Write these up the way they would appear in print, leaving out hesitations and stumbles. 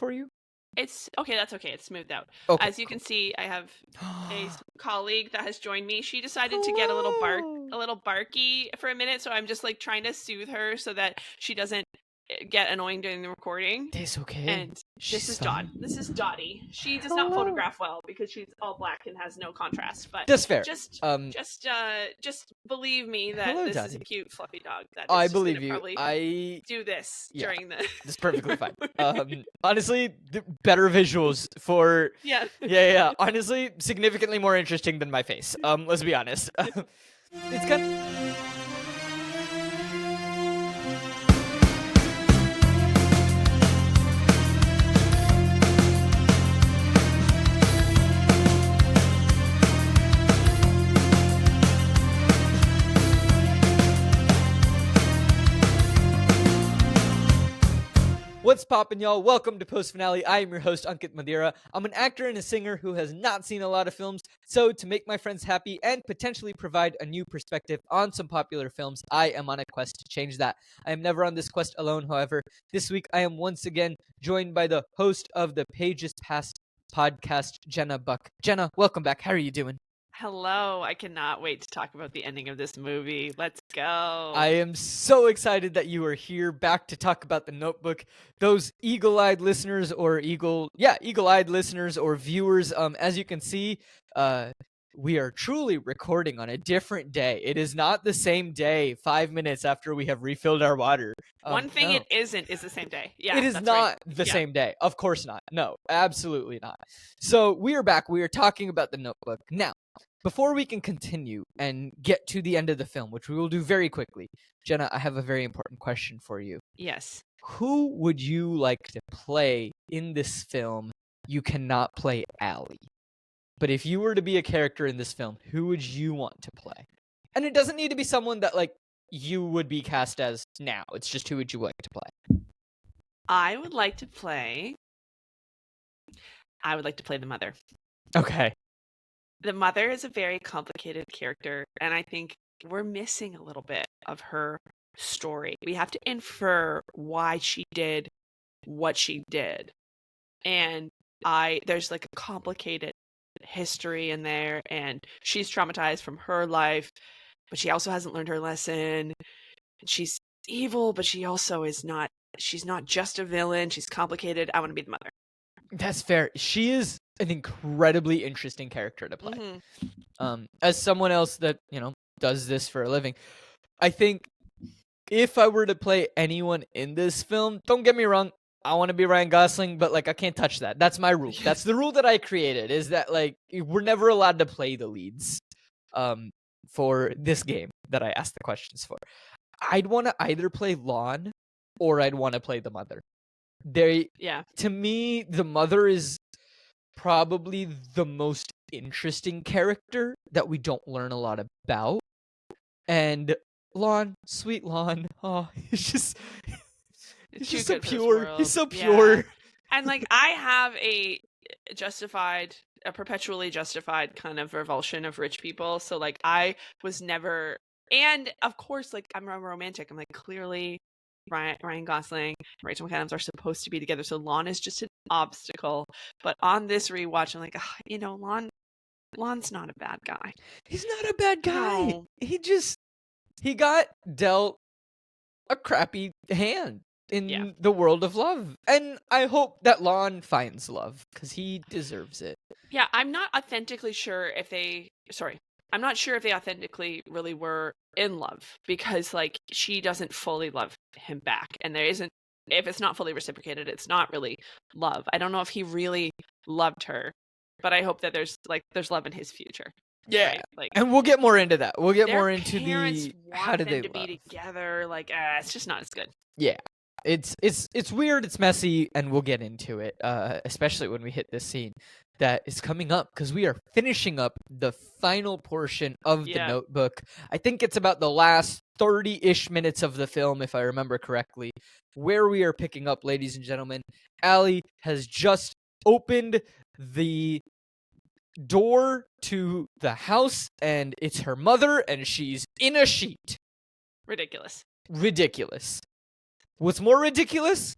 for you? It's okay. That's okay. It's smoothed out. Okay. As you can see, I have a colleague that has joined me. She decided to get a little barky for a minute, so I'm just like trying to soothe her so that she doesn't get annoying during the recording. It's okay. And She's this is fine. This is Dottie. She does Hello. not photograph well because she's all black and has no contrast. But That's fair. Just believe me that Hello, this is Dottie. a cute fluffy dog. That is I just believe gonna you. probably I do this Yeah. during the. That's perfectly fine. Honestly, better visuals for Yeah. yeah. Honestly, significantly more interesting than my face. Let's be honest. It's kind. What's poppin', y'all? Welcome to Post Finale. I am your host, Ankit Madhira. I'm an actor and a singer who has not seen a lot of films, so to make my friends happy and potentially provide a new perspective on some popular films, I am on a quest to change that. I am never on this quest alone, however. This week, I am once again joined by the host of the Pages Past podcast, Genna Buck. Genna, welcome back. How are you doing? Hello, I cannot wait to talk about the ending of this movie. Let's go. I am so excited that you are here back to talk about The Notebook. Those eagle-eyed listeners or eagle-eyed listeners or viewers, as you can see, we are truly recording on a different day. It is not the same day 5 minutes after we have refilled our water. One thing no. it isn't is the same day. Yeah, it is that's not right. the same day. Of course not. No, absolutely not. So we are back. We are talking about The Notebook. Now, before we can continue and get to the end of the film, which we will do very quickly, Genna, I have a very important question for you. Yes. Who would you like to play in this film? You cannot play Allie. But if you were to be a character in this film, who would you want to play? And it doesn't need to be someone that, like, you would be cast as now. It's just who would you like to play? I would like to play the mother. Okay. The mother is a very complicated character, and I think we're missing a little bit of her story. We have to infer why she did what she did. And there's like a complicated history in there, and she's traumatized from her life, but she also hasn't learned her lesson. She's evil, but she also she's not just a villain. She's complicated. I want to be the mother. That's fair. She is an incredibly interesting character to play. Mm-hmm. As someone else that, does this for a living, I think if I were to play anyone in this film, don't get me wrong, I want to be Ryan Gosling, but, like, I can't touch that. That's my rule. That's the rule that I created, is that, like, we're never allowed to play the leads for this game that I asked the questions for. I'd want to either play Lon or I'd want to play the mother. To me, the mother is probably the most interesting character that we don't learn a lot about. And Lon, sweet Lon, he's just so pure. He's so pure. Yeah. And, like, I have a perpetually justified kind of revulsion of rich people. So, like, I was never, and of course, like, I'm a romantic. I'm like, clearly Ryan Gosling and Rachel McAdams are supposed to be together. So Lon is just an obstacle. But on this rewatch, I'm like, Lon's not a bad guy. He's not a bad guy. No. He got dealt a crappy hand in the world of love. And I hope that Lon finds love, because he deserves it. Yeah, I'm not sure if they authentically really were in love, because, like, she doesn't fully love him back, and if it's not fully reciprocated, it's not really love. I don't know if he really loved her, but I hope that there's love in his future. Yeah, right? Like, and we'll get more into that. We'll get more into the how do they to love. be together. Like, it's just not as good. Yeah. It's weird, it's messy, and we'll get into it, especially when we hit this scene that is coming up, because we are finishing up the final portion of The Notebook. I think it's about the last 30-ish minutes of the film, if I remember correctly, where we are picking up, ladies and gentlemen. Allie has just opened the door to the house, and it's her mother, and she's in a sheet. Ridiculous. What's more ridiculous?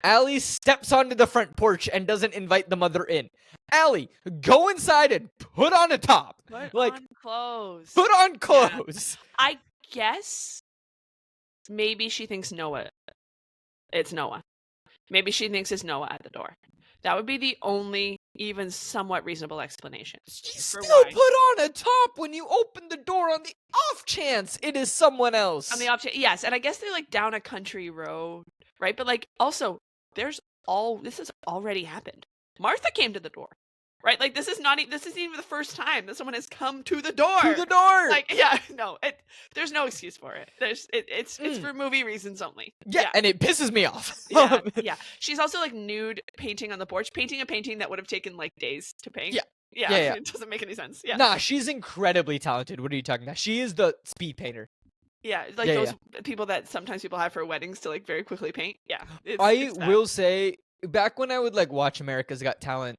Allie steps onto the front porch and doesn't invite the mother in. Allie, go inside and put on a top. Put Like, on clothes. put on clothes. I guess maybe she thinks it's Noah. Maybe she thinks it's Noah at the door. That would be the only even somewhat reasonable explanation. She still put on a top when you open the door on the off chance it is someone else. On the off chance, yes. And I guess they're like down a country road, right? But like also, this has already happened. Martha came to the door. Right, like this isn't even the first time that someone has come to the door. To the door, like no, there's no excuse for it. It's for movie reasons only. Yeah, and it pisses me off. Yeah. She's also like nude painting on the porch, painting a painting that would have taken like days to paint. Yeah. It doesn't make any sense. Yeah, nah, she's incredibly talented. What are you talking about? She is the speed painter. Yeah, like those people that sometimes people have for weddings to like very quickly paint. Yeah, I will say, back when I would like watch America's Got Talent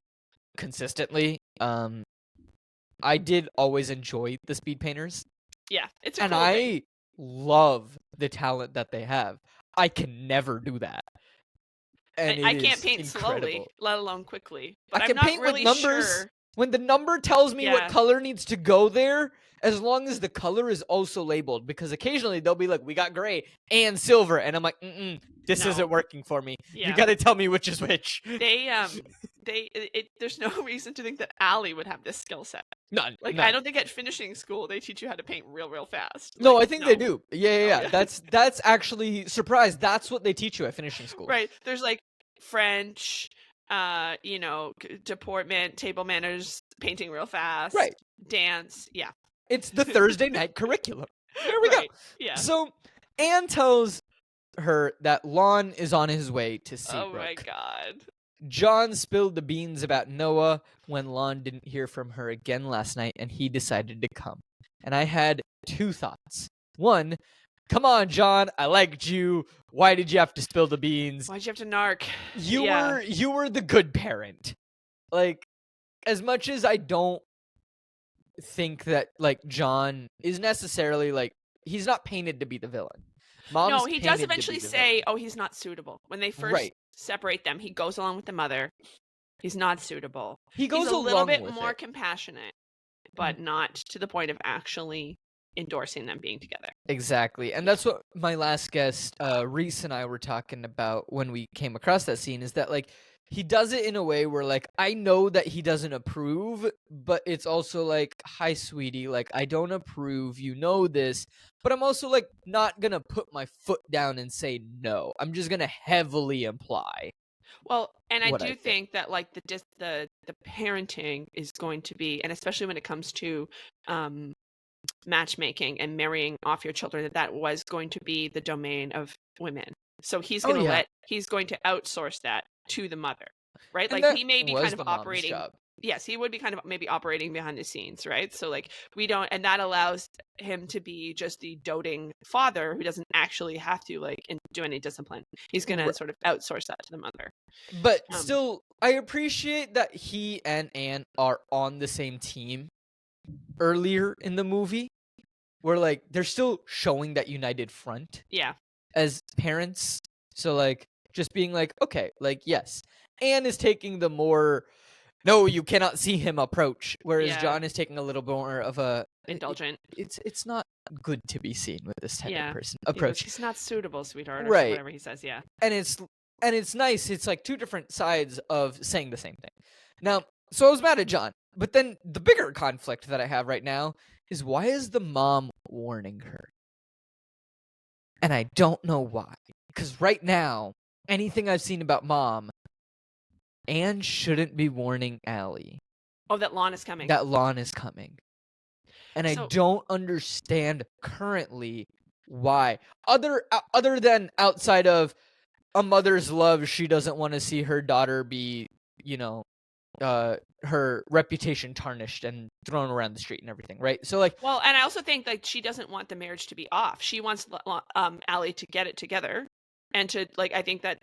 consistently, I did always enjoy the speed painters. Yeah, it's and cool I thing. love the talent that they have. I can never do that. And I can't paint incredible. Slowly, let alone quickly. But I can I'm not paint really with numbers. Sure. When the number tells me what color needs to go there, as long as the color is also labeled, because occasionally they'll be like, we got gray and silver, and I'm like, this isn't working for me. You got to tell me which is which. There's no reason to think that Allie would have this skill set. None. I don't think at finishing school they teach you how to paint real fast. No, I think they do. Yeah. That's actually surprised. That's what they teach you at finishing school. Right. There's like French, deportment, table manners, painting real fast. Right. Dance. Yeah. It's the Thursday night curriculum. There we go. Yeah. So Anne tells her that Lon is on his way to Seabrook. Oh my God. John spilled the beans about Noah when Lon didn't hear from her again last night, and he decided to come. And I had two thoughts. One, come on, John, I liked you. Why did you have to spill the beans? Why'd you have to narc? You were the good parent. Like, as much as I don't think that John is necessarily he's not painted to be the villain. No, he does eventually say, he's not suitable. When they first separate them, he goes along with the mother. He's not suitable. He's a little bit more compassionate, but not to the point of actually endorsing them being together. Exactly. And that's what my last guest, Reese, and I were talking about when we came across that scene, is that he does it in a way where I know that he doesn't approve, but it's also hi, sweetie, I don't approve, you know this, but I'm also not gonna put my foot down and say no. I'm just gonna heavily imply. Well, and I do think that the parenting is going to be, and especially when it comes to matchmaking and marrying off your children, that was going to be the domain of women. So he's going to he's going to outsource that to the mother, right? And he may be kind of operating. Job. Yes, he would be kind of maybe operating behind the scenes, right? So we don't, and that allows him to be just the doting father who doesn't actually have to do any discipline. He's going to sort of outsource that to the mother. But still, I appreciate that he and Anne are on the same team earlier in the movie, where they're still showing that united front. Yeah. As parents. So just being okay, yes. Anne is taking the more, no, you cannot see him approach, whereas John is taking a little more of a indulgent. It's not good to be seen with this type of person approach. He's not suitable, sweetheart, or right. whatever he says. Yeah. And it's nice. It's two different sides of saying the same thing. Now, so I was mad at John, but then the bigger conflict that I have right now is, why is the mom warning her? And I don't know why. Because right now, anything I've seen about Mom, Anne shouldn't be warning Allie. Oh, that Lon is coming. And I don't understand currently why. Other than outside of a mother's love, she doesn't want to see her daughter be, her reputation tarnished and thrown around the street and everything, right? So well, and I also think she doesn't want the marriage to be off. She wants Allie to get it together, and to I think that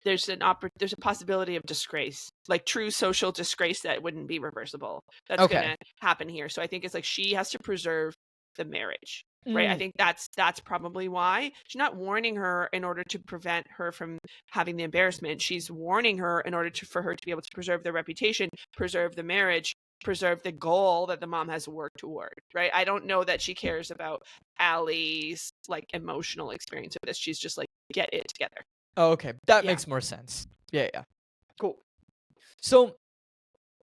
there's a possibility of disgrace, true social disgrace that wouldn't be reversible. That's going to happen here. So I think it's she has to preserve the marriage. right? I Mm. think that's probably why. She's not warning her in order to prevent her from having the embarrassment. She's warning her in order for her to be able to preserve their reputation, preserve the marriage, preserve the goal that the mom has worked toward, right? I don't know that she cares about Allie's like emotional experience of this. She's just like, get it together. Oh, okay. That Yeah. makes more sense. Yeah, yeah. Cool. So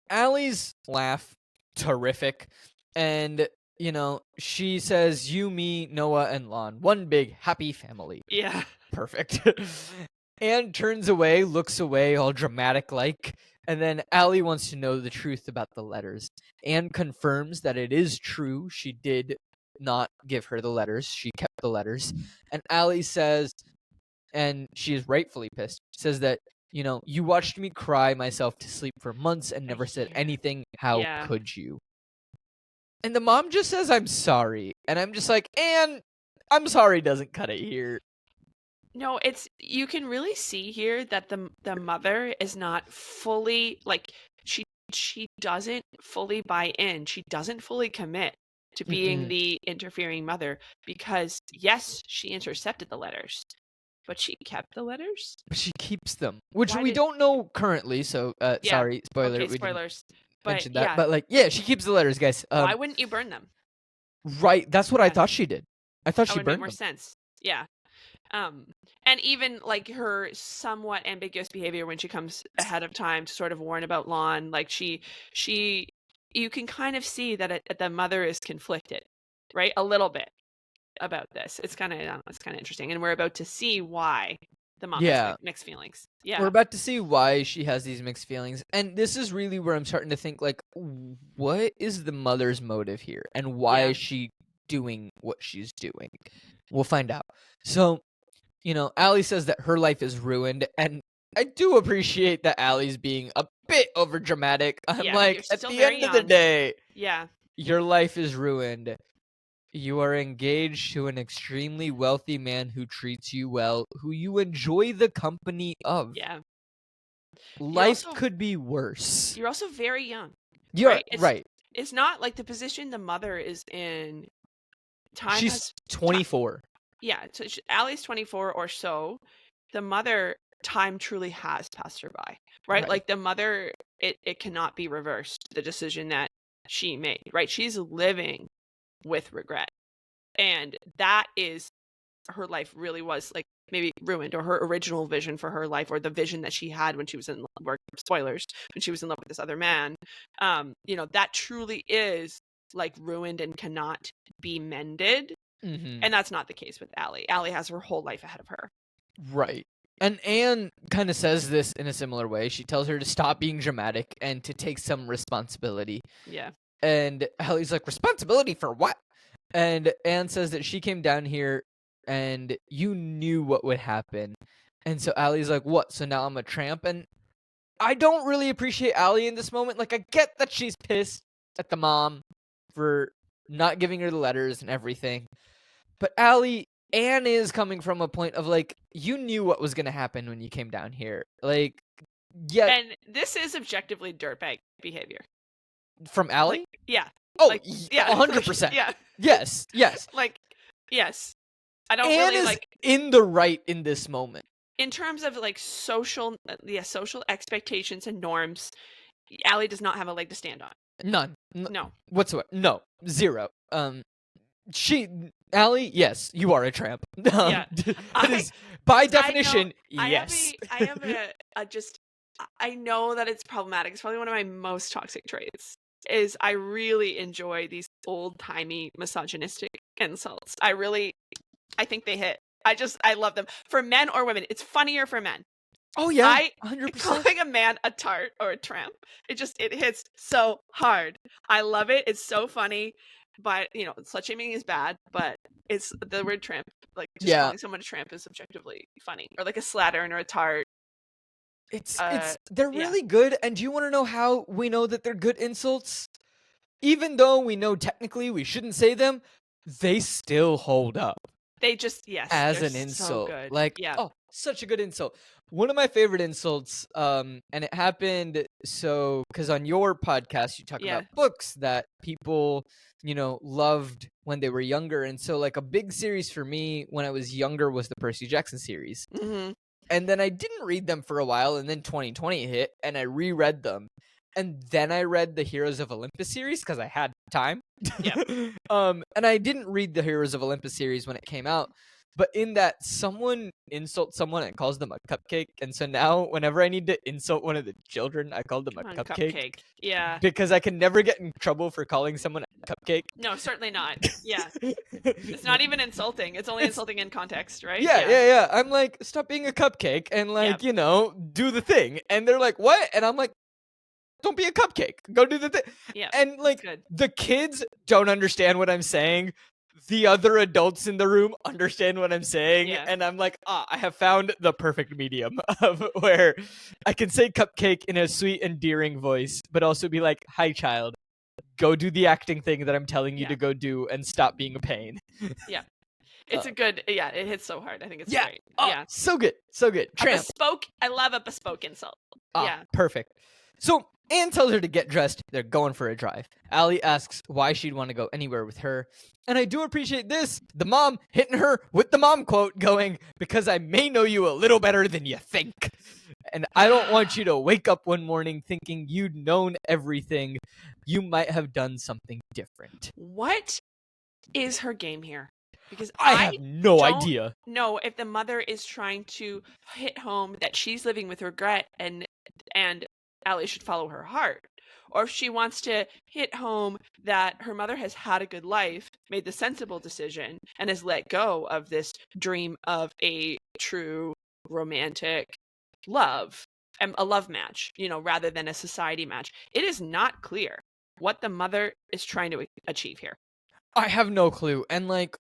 Allie's laugh, terrific. And, she says, you, me, Noah, and Lon. One big happy family. Yeah. Perfect. Anne turns away, looks away, all dramatic like. And then Allie wants to know the truth about the letters. Anne confirms that it is true. She did not give her the letters. She kept the letters. And Allie says, and she is rightfully pissed, says that, you watched me cry myself to sleep for months and never said anything. How could you? And the mom just says, I'm sorry. And I'm just like, Anne, I'm sorry doesn't cut it here. No, you can really see here that the mother is not fully like she doesn't fully buy in. She doesn't fully commit to being the interfering mother because yes, she intercepted the letters, but she kept the letters. But she keeps them, which we don't know currently. So sorry, spoiler. Okay, we spoilers. Didn't mention that, but she keeps the letters, guys. Why wouldn't you burn them? Right, that's what I thought she did. I thought she burned burned more them. Sense. Yeah. And even like her somewhat ambiguous behavior when she comes ahead of time to sort of warn about Lon, like she you can kind of see that the mother is conflicted, right? A little bit about this. It's kind of interesting, and we're about to see why the mom has mixed feelings. Yeah, we're about to see why she has these mixed feelings, and this is really where I'm starting to think like, what is the mother's motive here, and why is she doing what she's doing? We'll find out. So, Allie says that her life is ruined, and I do appreciate that Allie's being a bit overdramatic. I'm like, at the end of the day, your life is ruined. You are engaged to an extremely wealthy man who treats you well, who you enjoy the company of. Yeah. Life could be worse. You're also very young. You're right. It's not like the position the mother is in. She's 24. Yeah, so Allie's 24 or so. The mother, time truly has passed her by, right? Like the mother, it cannot be reversed, the decision that she made, right? She's living with regret. And that is, her life really was like maybe ruined, or her original vision for her life, or the vision that she had when she was in love, spoilers, when she was in love with this other man. That truly is like ruined and cannot be mended. And that's not the case with Allie. Allie has her whole life ahead of her. Right. And Anne kind of says this in a similar way. She tells her to stop being dramatic and to take some responsibility. Yeah. And Allie's like, responsibility for what? And Anne says that she came down here and you knew what would happen. And so Allie's like, what? So now I'm a tramp? And I don't really appreciate Allie in this moment. Like, I get that she's pissed at the mom for not giving her the letters and everything. But Anne is coming from a point of like, you knew what was going to happen when you came down here. Like, yeah. And this is objectively dirtbag behavior. From Allie? Like, yeah. Oh, like, yeah. 100%. Yeah. Yes. Like, yes. I don't Anne really is like in the right in this moment. In terms of like social expectations and norms, Allie does not have a leg to stand on. None. No. Whatsoever. No. Zero. Allie, yes, you are a tramp. Yeah. By definition, yes. I have I know that it's problematic. It's probably one of my most toxic traits. Is I really enjoy these old-timey misogynistic insults. I think they hit. I love them. For men or women, it's funnier for men. Oh yeah, 100%. Calling a man a tart or a tramp, it hits so hard. I love it. It's so funny. But slut shaming is bad. But it's the word tramp. Like just calling someone a tramp is subjectively funny, or like a slattern or a tart. They're really good. And do you want to know how we know that they're good insults? Even though we know technically we shouldn't say them, they still hold up. They just as an insult. so good. Like, yeah. oh, Such a good insult. One of my favorite insults, and it happened because on your podcast you talk Yeah. about books that people, loved when they were younger, and so like a big series for me when I was younger was the Percy Jackson series. Mm-hmm. And then I didn't read them for a while, and then 2020 hit, and I reread them. And then I read the Heroes of Olympus series because I had time. Yep. And I didn't read the Heroes of Olympus series when it came out. But in that, someone insults someone and calls them a cupcake. And so now, whenever I need to insult one of the children, I call them Come a on, cupcake. Yeah. Because I can never get in trouble for calling someone a cupcake. No, certainly not. Yeah. It's not even insulting. It's only insulting in context, right? Yeah. I'm like, stop being a cupcake and like, do the thing. And they're like, what? And I'm like, don't be a cupcake. Go do the thing. Yeah. And like good. the kids don't understand what I'm saying. The other adults in the room understand what I'm saying. Yeah. And I'm like, I have found the perfect medium of where I can say cupcake in a sweet, endearing voice, but also be like, hi, child. Go do the acting thing that I'm telling you to go do and stop being a pain. Yeah. It's a good, it hits so hard. I think it's Yeah. great. Oh, Yeah. so good. So good. Tramp. I love a bespoke insult. Yeah. Perfect. So Anne tells her to get dressed. They're going for a drive. Allie asks why she'd want to go anywhere with her. And I do appreciate this. The mom hitting her with the mom quote going, because I may know you a little better than you think. And I don't want you to wake up one morning thinking you'd known everything. You might have done something different. What is her game here? Because I have no idea. No, if the mother is trying to hit home that she's living with regret and Allie should follow her heart, or if she wants to hit home that her mother has had a good life, made the sensible decision, and has let go of this dream of a true romantic love, and a love match, rather than a society match. It is not clear what the mother is trying to achieve here. I have no clue. And like,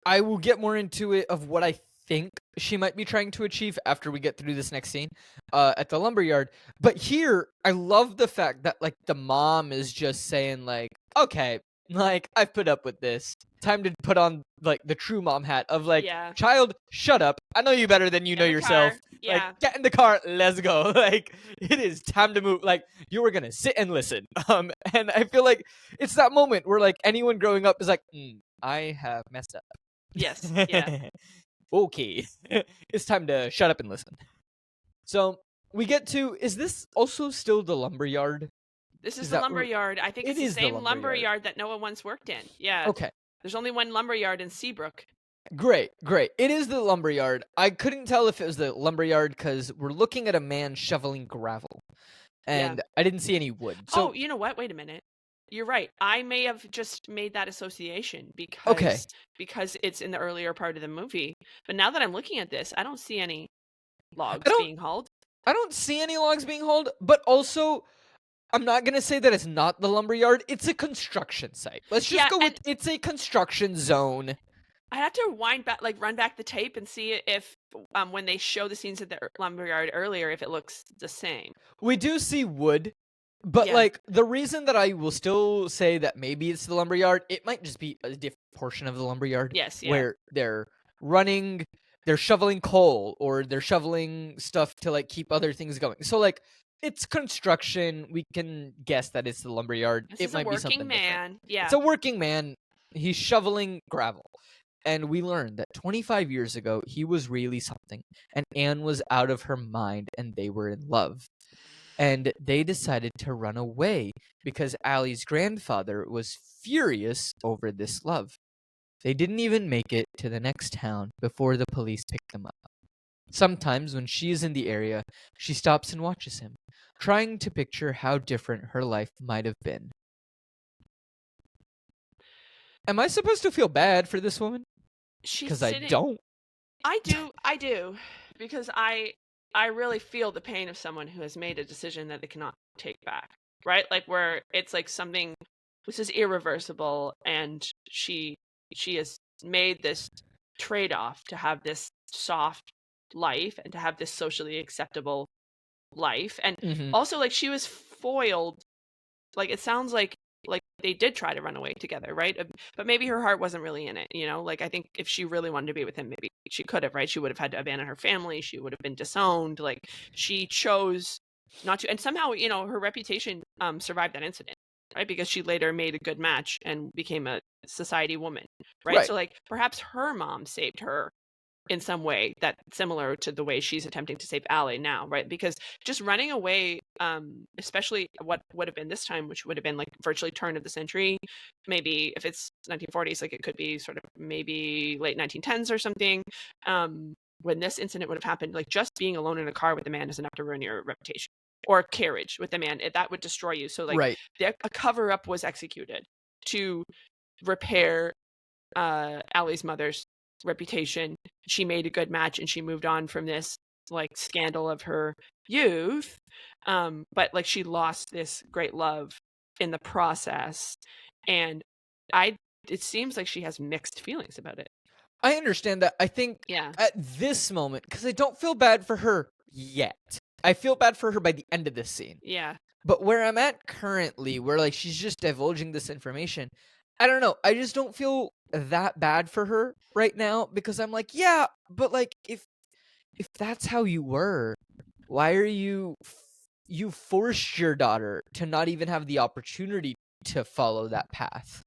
I will get more into it of what I think she might be trying to achieve after we get through this next scene at the lumberyard. But here, I love the fact that like the mom is just saying like, okay, like I've put up with this. Time to put on like the true mom hat of like, child, shut up. I know you better than you know yourself. Yeah. Like, get in the car, let's go. Like, it is time to move. Like, you were gonna sit and listen. And I feel like it's that moment where like anyone growing up is like, I have messed up. Yes. Yeah. Okay. It's time to shut up and listen. So we get to, is this also still the lumberyard? This is the lumberyard. I think it's the same lumberyard that Noah once worked in. Yeah. Okay. There's only one lumberyard in Seabrook. Great. It is the lumberyard. I couldn't tell if it was the lumberyard because we're looking at a man shoveling gravel. And I didn't see any wood. So, you know what? Wait a minute. You're right. I may have just made that association because it's in the earlier part of the movie. But now that I'm looking at this, I don't see any logs being hauled. I don't see any logs being hauled, but also I'm not going to say that it's not the lumberyard. It's a construction site. Let's just go with it's a construction zone. I have to run back the tape and see if when they show the scenes at the lumberyard earlier, if it looks the same. We do see wood. But like the reason that I will still say that maybe it's the lumberyard, it might just be a different portion of the lumberyard. Yes, where they're shoveling coal or they're shoveling stuff to like keep other things going. So like it's construction. We can guess that it's the lumberyard. It might be something man. Yeah, it's a working man. He's shoveling gravel. And we learned that 25 years ago, he was really something. And Anne was out of her mind and they were in love. And they decided to run away because Allie's grandfather was furious over this love. They didn't even make it to the next town before the police picked them up. Sometimes when she is in the area, she stops and watches him, trying to picture how different her life might have been. Am I supposed to feel bad for this woman? Because I don't. I do. Because I really feel the pain of someone who has made a decision that they cannot take back, right? Like where it's like something which is irreversible, and she has made this trade-off to have this soft life and to have this socially acceptable life, and also like she was foiled. Like it sounds like like they did try to run away together, right? But maybe her heart wasn't really in it, you know? Like I think if she really wanted to be with him, maybe she could have, right? She would have had to abandon her family. She would have been disowned. Like she chose not to, and somehow, you know, her reputation survived that incident, right? Because she later made a good match and became a society woman, right? Right. So like perhaps her mom saved her in some way that's similar to the way she's attempting to save Allie now, right? Because just running away, especially what would have been this time, which would have been like virtually turn of the century, maybe if it's 1940s, like it could be sort of maybe late 1910s or something. When this incident would have happened, like just being alone in a car with a man is enough to ruin your reputation, or a carriage with a man, that would destroy you. So like Right. a cover up was executed to repair Allie's mother's reputation. She made a good match and she moved on from this like scandal of her youth. But like she lost this great love in the process. And it seems like she has mixed feelings about it. I understand that. I think Yeah. at this moment, because I don't feel bad for her yet. I feel bad for her by the end of this scene. Yeah. But where I'm at currently, where like she's just divulging this information, I don't know. I just don't feel that bad for her right now because I'm like, yeah, but like if that's how you were, why are you forced your daughter to not even have the opportunity to follow that path?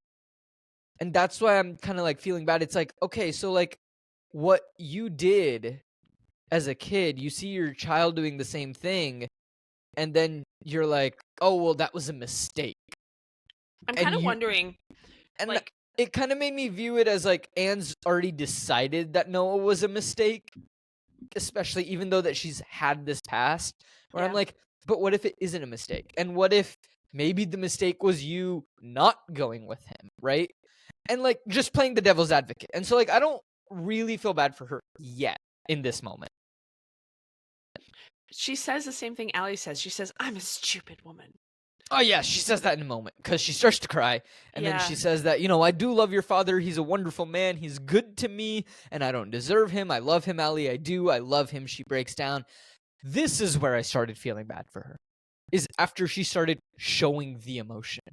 And that's why I'm kind of like feeling bad. It's like, okay, so like what you did as a kid, you see your child doing the same thing, and then you're like, oh, well, that was a mistake. I'm And kind of wondering, and like, it kind of made me view it as like Anne's already decided that Noah was a mistake, especially even though that she's had this past where I'm yeah. like, but what if it isn't a mistake? And what if maybe the mistake was you not going with him, right? And like just playing the devil's advocate. And so like I don't really feel bad for her yet in this moment. She says the same thing Allie says. She says, I'm a stupid woman. Oh yeah, she says that in a moment because she starts to cry, and then she Yeah. says that, you know, I do love your father. He's a wonderful man. He's good to me, and I don't deserve him. I love him, Allie. I do. I love him. She breaks down. This is where I started feeling bad for her, is after she started showing the emotion,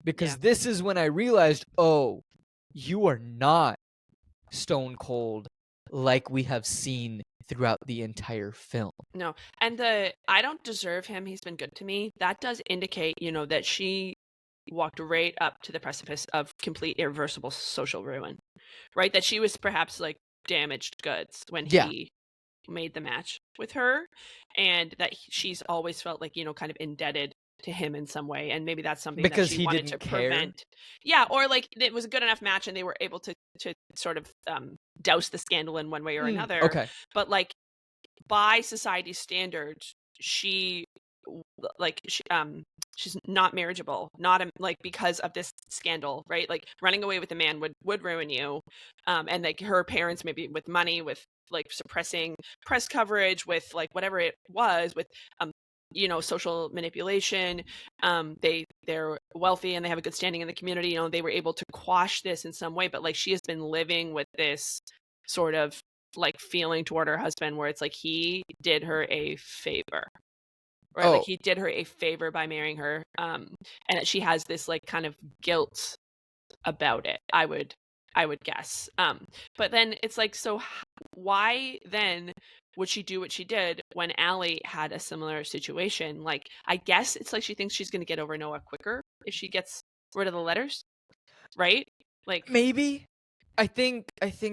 because Yeah. this is when I realized, oh, you are not stone cold like we have seen throughout the entire film. No. And I don't deserve him. He's been good to me. That does indicate, you know, that she walked right up to the precipice of complete irreversible social ruin, right? That she was perhaps like damaged goods when Yeah. he made the match with her, and that she's always felt like, you know, kind of indebted to him in some way, and maybe that's something that Because she he wanted to didn't care. prevent. Yeah, or like it was a good enough match and they were able to sort of douse the scandal in one way or another. Okay. But like by society's standards, she she's not marriageable, not like because of this scandal, right? Like running away with a man would ruin you. And like her parents, maybe with money, with like suppressing press coverage, with like whatever it was, with you know, social manipulation. They're wealthy and they have a good standing in the community. You know, they were able to quash this in some way, but like she has been living with this sort of like feeling toward her husband where it's like he did her a favor, right? Like he did her a favor by marrying her, and that she has this like kind of guilt about it, I would guess. But then it's like, so why then would she do what she did when Allie had a similar situation? Like I guess it's like she thinks she's going to get over Noah quicker if she gets rid of the letters, right? Like Maybe. I think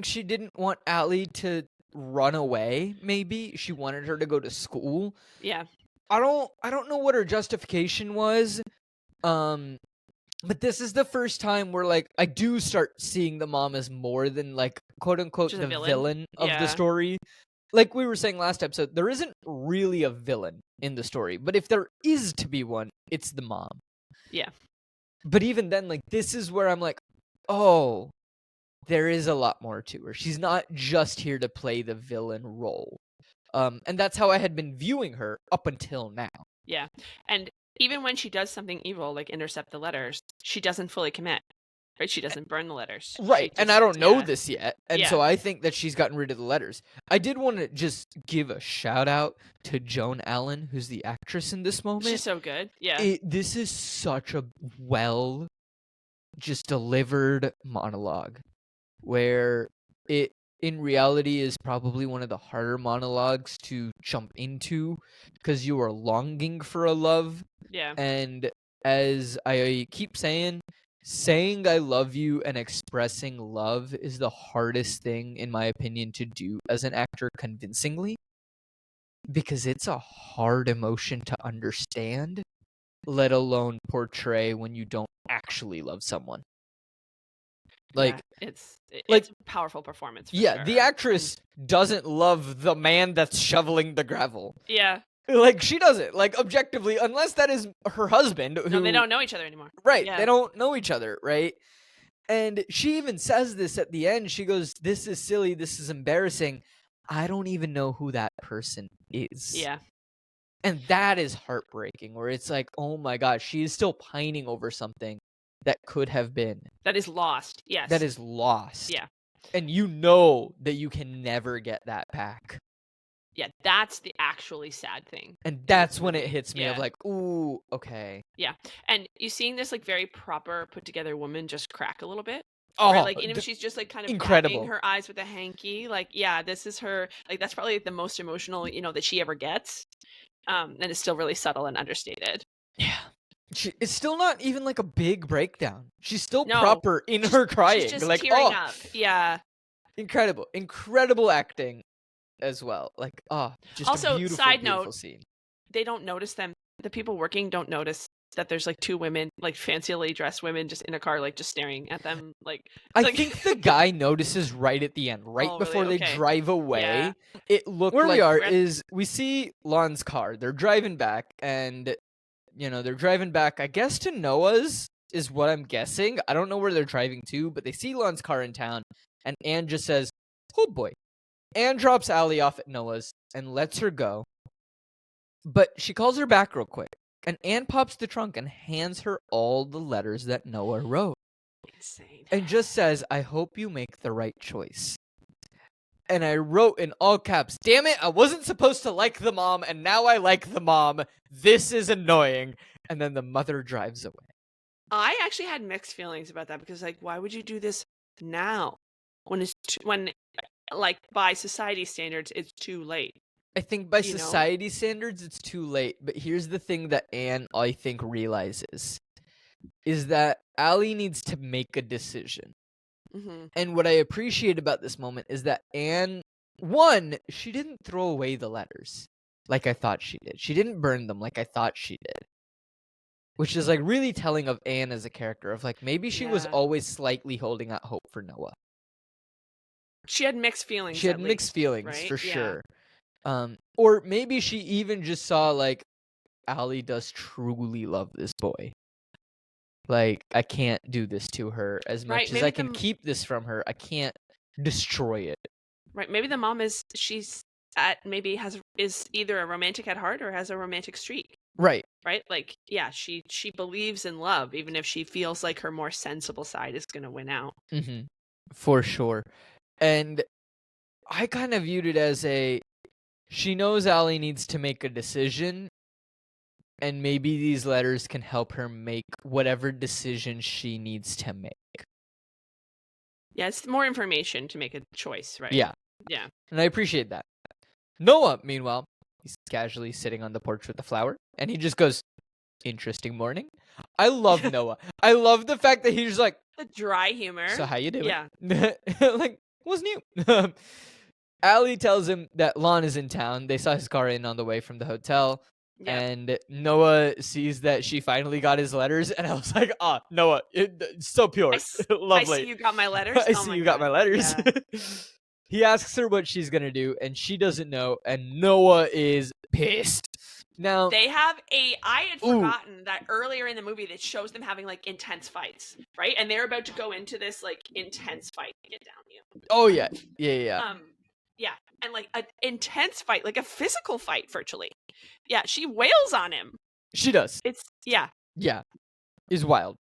she didn't want Allie to run away, maybe. She wanted her to go to school. yeah. I don't know what her justification was. But this is the first time where like I do start seeing the mom as more than like quote unquote Just the a villain of the Yeah. story. Like we were saying last episode, there isn't really a villain in the story, but if there is to be one, it's the mom. Yeah. But even then, like this is where I'm like, oh, there is a lot more to her. She's not just here to play the villain role. And that's how I had been viewing her up until now. Yeah. And even when she does something evil, like intercept the letters, she doesn't fully commit. Right? She doesn't burn the letters. Right, and I don't know this yet, and Yeah. so I think that she's gotten rid of the letters. I did want to just give a shout out to Joan Allen, who's the actress in this moment. She's so good. Yeah. This is such a well just delivered monologue where it in reality is probably one of the harder monologues to jump into because you are longing for a love. Yeah. And as I keep saying I love you and expressing love is the hardest thing, in my opinion, to do as an actor convincingly, because it's a hard emotion to understand, let alone portray when you don't actually love someone. Like, yeah, it's a powerful performance. For sure. The actress doesn't love the man that's shoveling the gravel. Yeah. Like, she doesn't. Like, objectively, unless that is her husband. Who, no, they don't know each other anymore. Right. Yeah. They don't know each other, right? And she even says this at the end. She goes, "This is silly. This is embarrassing. I don't even know who that person is." Yeah. And that is heartbreaking, where it's like, oh my gosh, she is still pining over something that could have been. That is lost. Yes. That is lost. Yeah. And you know that you can never get that back. Yeah, that's the actually sad thing. And that's when it hits me of like, ooh, okay. Yeah. And you seeing this like very proper put together woman just crack a little bit. Oh, right? Like, even if she's just like kind of incredible. dabbing her eyes with a hanky, like, yeah, this is her, like, that's probably like, the most emotional, that she ever gets. And it's still really subtle and understated. Yeah. It's still not even like a big breakdown. She's still proper in her crying. She's just like, tearing up. Yeah. Incredible acting as well. Like, just also, a beautiful, side beautiful note, scene. They don't notice them. The people working don't notice that there's like two women, like fancily dressed women, just in a car, like just staring at them. Like, I think the guy notices right at the end, right before really? they drive away. Yeah. It looked where we are is we see Lon's car. They're driving back, and they're driving back, I guess, to Noah's is what I'm guessing. I don't know where they're driving to, but they see Lon's car in town, and Anne just says, "Oh boy." Anne drops Allie off at Noah's and lets her go. But she calls her back real quick, and Anne pops the trunk and hands her all the letters that Noah wrote. Insane. And just says, "I hope you make the right choice." And I wrote in all caps, "Damn it, I wasn't supposed to like the mom, and now I like the mom. This is annoying." And then the mother drives away. I actually had mixed feelings about that because, like, why would you do this now? When like, by society standards, it's too late. I think by society standards, it's too late. But here's the thing that Anne, I think, realizes. Is that Allie needs to make a decision. Mm-hmm. And what I appreciate about this moment is that Anne, one, she didn't throw away the letters like I thought she did. She didn't burn them like I thought she did. Which is like really telling of Anne as a character of like maybe she was always slightly holding out hope for Noah. She had mixed feelings. She had mixed feelings, right? for sure. Or maybe she even just saw like Allie does truly love this boy. Like, I can't do this to her as much as I can keep this from her. I can't destroy it. Right. Maybe the mom is either a romantic at heart or has a romantic streak. Right. Right? Like, yeah, she believes in love, even if she feels like her more sensible side is going to win out. Mm-hmm. For sure. And I kind of viewed it as she knows Allie needs to make a decision, and maybe these letters can help her make whatever decision she needs to make. Yeah, it's more information to make a choice, right? Yeah. Yeah. And I appreciate that. Noah, meanwhile, he's casually sitting on the porch with the flower, and he just goes, "Interesting morning." I love Noah. I love the fact that he's just like, the dry humor. "So how you doing?" Yeah. Like, what's new? Allie tells him that Lon is in town. They saw his car in on the way from the hotel. Yeah. And Noah sees that she finally got his letters. And I was like, Noah, it's so pure. Lovely. I see you got my letters. I see you got my letters. Yeah. He asks her what she's going to do, and she doesn't know. And Noah is pissed. Now, they have I had forgotten that earlier in the movie that shows them having like intense fights, right? And they're about to go into this like intense fight. Get down, you. Oh yeah. Yeah, and like an intense fight, like a physical fight, virtually. Yeah, she wails on him. She does. Yeah. It's wild.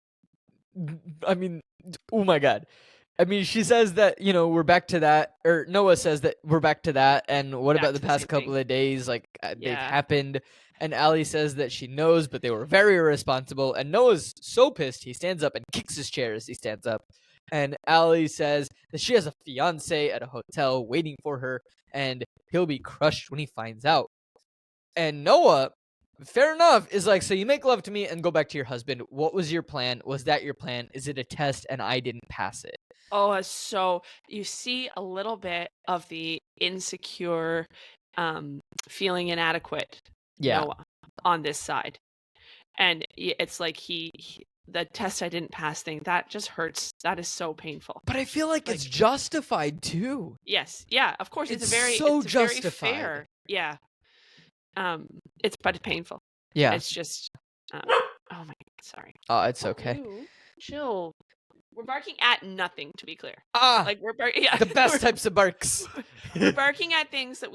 I mean, Oh my god. I mean, she says that, we're back to that, or Noah says that we're back to that, and what Back about the to the past same couple thing. of days? Like, they've Yeah. happened. And Allie says that she knows, but they were very irresponsible. And Noah's so pissed, he stands up and kicks his chair as he stands up. And Allie says that she has a fiance at a hotel waiting for her, and he'll be crushed when he finds out. And Noah, fair enough, is like, so you make love to me and go back to your husband. What was your plan? Was that your plan? Is it a test and I didn't pass it? Oh, so you see a little bit of the insecure, feeling inadequate Yeah. Noah on this side. And it's like the test I didn't pass thing, that just hurts. That is so painful. But I feel like it's justified too. Yes. Yeah, of course. It's very justified. fair. Yeah. It's painful. Yeah. It's just oh my god, sorry. Oh, it's okay. You, chill. We're barking at nothing, to be clear. Like we're barking. Yeah, the best types of barks. We're barking at things that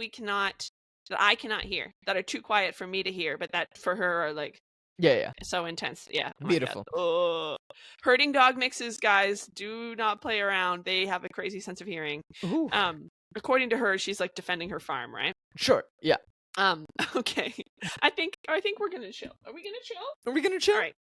I cannot hear, that are too quiet for me to hear, but that for her are like yeah. so intense. Yeah. Oh Beautiful. Herding dog mixes, guys, do not play around. They have a crazy sense of hearing. Ooh. According to her, she's like defending her farm, right? Sure. Yeah. Okay. I think we're gonna chill. Are we gonna chill? Are we gonna chill? All right.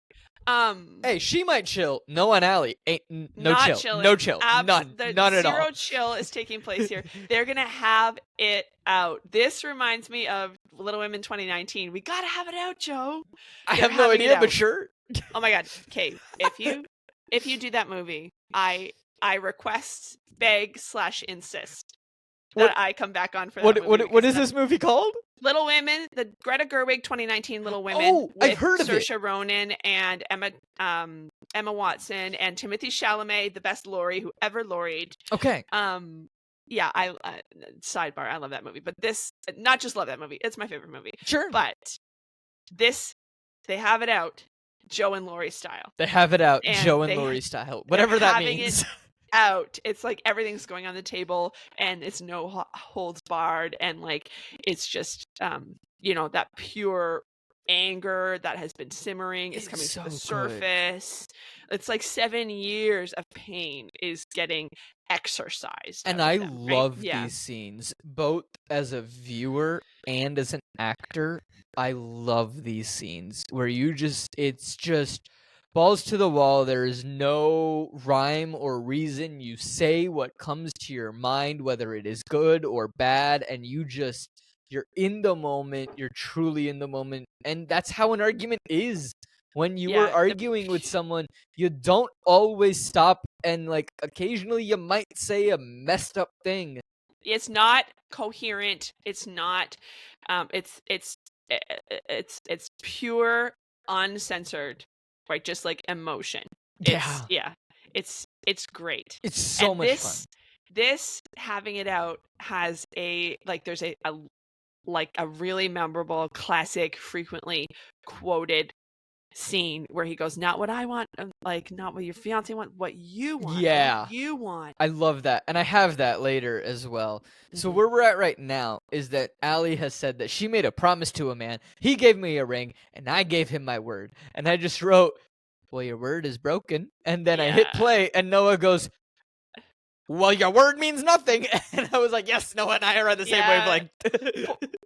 Hey, she might chill. Noah and Allie ain't no chill. Chilling. No chill. None at all. Zero chill is taking place here. They're gonna have it out. This reminds me of Little Women 2019. We gotta have it out, Joe. I have no idea, but sure. Oh my god. Okay, if you do that movie, I request, beg / insist that I come back on for that movie. What is this movie called? Little Women, the Greta Gerwig 2019 Little Women. Oh, I've heard of it. Saoirse Ronan and Emma Watson and Timothée Chalamet, the best Laurie who ever Lauried. Okay. Yeah, I sidebar, I love that movie, but this, not just love that movie, it's my favorite movie. Sure. But this, they have it out, Joe and Laurie style. They have it out, Joe and Laurie style. Whatever that means. Out, it's like everything's going on the table and it's no holds barred, and like it's just that pure anger that has been simmering is coming to the surface. It's like 7 years of pain is getting exorcised. And I love these scenes, both as a viewer and as an actor. I love these scenes where it's just balls to the wall. There is no rhyme or reason. You say what comes to your mind, whether it is good or bad, and you're in the moment. You're truly in the moment. And that's how an argument is. When you are arguing with someone, you don't always stop, and like occasionally you might say a messed up thing. It's not coherent. It's not it's pure, uncensored, right? Just like emotion. It's great. It's so much fun. This having it out has there's a really memorable, classic, frequently quoted scene where he goes, not what I want, not what your fiance want, what you want. What you want. I love that. And I have that later as well. Mm-hmm. So where we're at right now is that Allie has said that she made a promise to a man. He gave me a ring and I gave him my word. And I just wrote, well, your word is broken. And then I hit play and Noah goes, well, your word means nothing. And I was like, yes, Noah and I are on the same wavelength.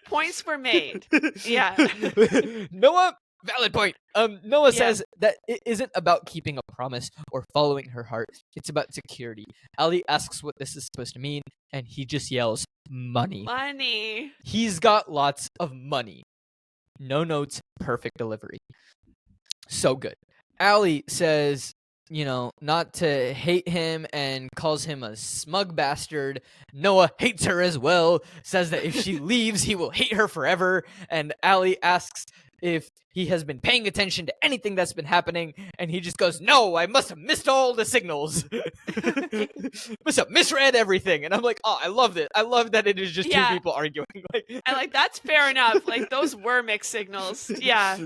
Points were made. Yeah. Noah, valid point. Noah says that it isn't about keeping a promise or following her heart. It's about security. Allie asks what this is supposed to mean, and he just yells, money. Money. He's got lots of money. No notes, perfect delivery. So good. Allie says, not to hate him and calls him a smug bastard. Noah hates her as well, says that if she leaves, he will hate her forever. And Allie asks if he has been paying attention to anything that's been happening, and he just goes, no, I must have missed all the signals. Must have misread everything. And I'm like, oh, I love it. I love that it is just two people arguing. And that's fair enough. Those were mixed signals. Yeah.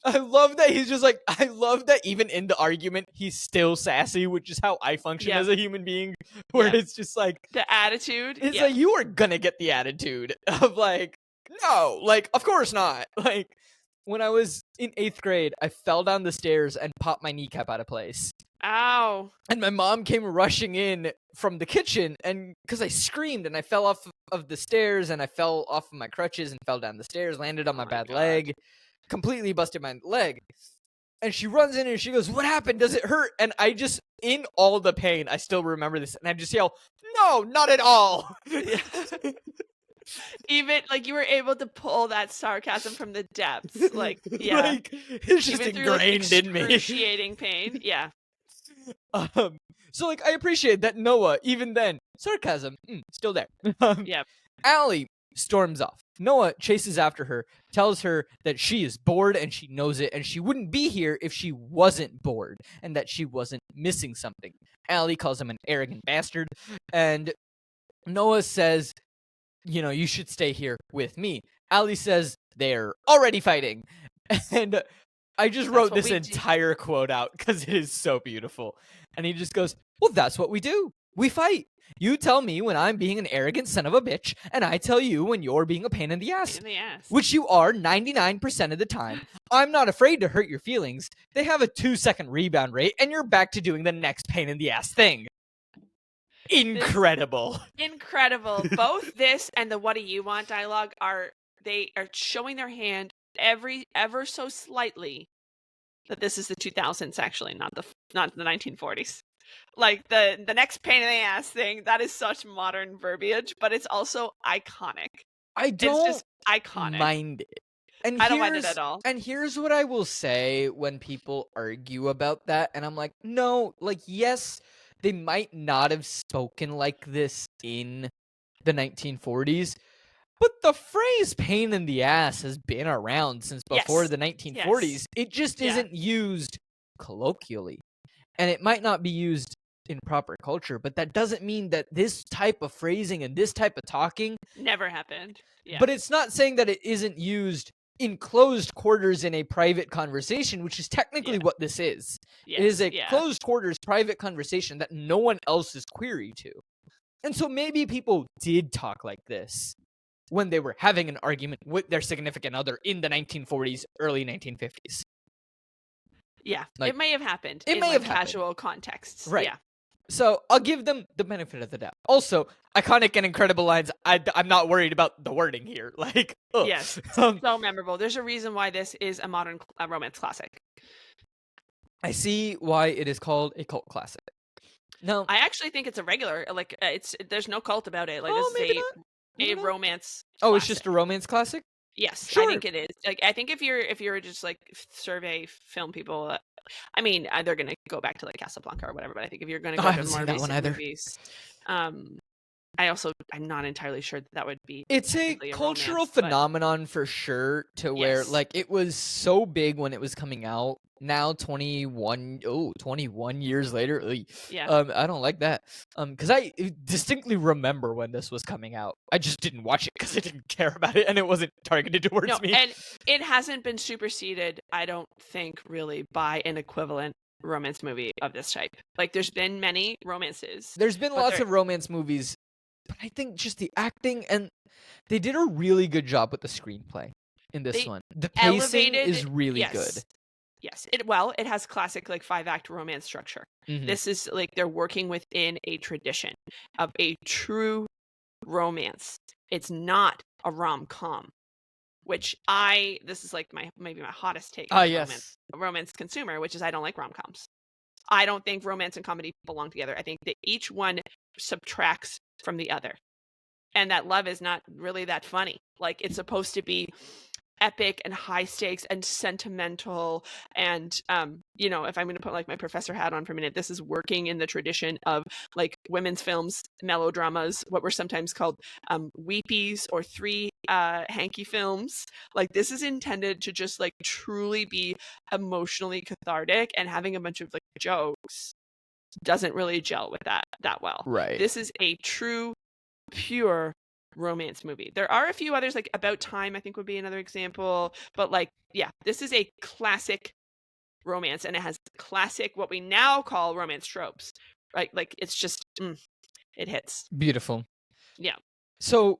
I love that he's just like, I love that even in the argument, he's still sassy, which is how I function as a human being, where it's just like... the attitude. It's like, you are gonna get the attitude of no, of course not. when I was in 8th grade, I fell down the stairs and popped my kneecap out of place. Ow. And my mom came rushing in from the kitchen, and because I screamed and I fell off of the stairs and I fell off of my crutches and fell down the stairs, landed on my bad leg, completely busted my leg. And she runs in and she goes, "What happened? Does it hurt?" And I just, in all the pain, I still remember this, and I just yell, "No, not at all." Even like you were able to pull that sarcasm from the depths. Like, yeah. Like, it's just Even ingrained through, like, in me. excruciating pain. Yeah. So like I appreciate that Noah, even then, sarcasm, still there. Yep. Allie storms off. Noah chases after her, tells her that she is bored and she knows it, and she wouldn't be here if she wasn't bored, and that she wasn't missing something. Allie calls him an arrogant bastard, and Noah says, you should stay here with me. Allie says they're already fighting. And I just wrote this entire quote out because it is so beautiful. And he just goes, "Well, that's what we do. We fight. You tell me when I'm being an arrogant son of a bitch, and I tell you when you're being a pain in the ass. Which you are 99% of the time. I'm not afraid to hurt your feelings. They have a 2-second rebound rate, and you're back to doing the next pain in the ass thing." Incredible. Incredible. Both this and the "what do you want" dialogue are showing their hand ever so slightly that this is the 2000s, actually, not the 1940s. Like the next pain in the ass thing, that is such modern verbiage, but it's also iconic. I don't it's just iconic. Mind it. And I don't mind it at all. And here's what I will say when people argue about that, and I'm like, no, like, yes, they might not have spoken like this in the 1940s, but the phrase "pain in the ass" has been around since before the 1940s. Yes. It just isn't used colloquially. And it might not be used in proper culture, but that doesn't mean that this type of phrasing and this type of talking never happened. Yeah. But it's not saying that it isn't used in closed quarters in a private conversation, which is technically what this is. Yes, it is a closed quarters private conversation that no one else is query to. And so maybe people did talk like this when they were having an argument with their significant other in the 1940s, early 1950s. Yeah, like, it may have happened. It may have casual contexts. Right. Yeah. So I'll give them the benefit of the doubt. Also, iconic and incredible lines. I'm not worried about the wording here. Like, yes, so memorable. There's a reason why this is a modern romance classic. I see why it is called a cult classic. No, I actually think it's a regular. Like, there's no cult about it. Like, this is a romance. Oh, classic. It's just a romance classic. Yes, sure. I think it is. Like, I think if you're just like survey film people, I mean, they're gonna go back to like Casablanca or whatever. But I think if you're gonna go to more recent movies, I'm not entirely sure that would be. It's a cultural phenomenon for sure. Where like it was so big when it was coming out. Now 21 years later. I don't like that. Because I distinctly remember when this was coming out. I just didn't watch it because I didn't care about it and it wasn't targeted towards me. And it hasn't been superseded, I don't think, really, by an equivalent romance movie of this type. Like, there's been many romances. There's been lots of romance movies, but I think just the acting, and they did a really good job with the screenplay in this one. The pacing is really good. Yes, it has classic like 5-act romance structure. Mm-hmm. This is like they're working within a tradition of a true romance. It's not a rom-com, which this is like maybe my hottest take on romance consumer, which is I don't like rom-coms. I don't think romance and comedy belong together. I think that each one subtracts from the other. And that love is not really that funny. Like, it's supposed to be epic and high stakes and sentimental, and if I'm going to put like my professor hat on for a minute, this is working in the tradition of like women's films, melodramas, what were sometimes called weepies or three hanky films. Like, this is intended to just like truly be emotionally cathartic, and having a bunch of like jokes doesn't really gel with that well. Right. This is a true, pure romance movie. There are a few others, like About Time, I think would be another example, but like, yeah, this is a classic romance, and it has classic, what we now call romance tropes, right? Like, it's just it hits beautiful. Yeah. So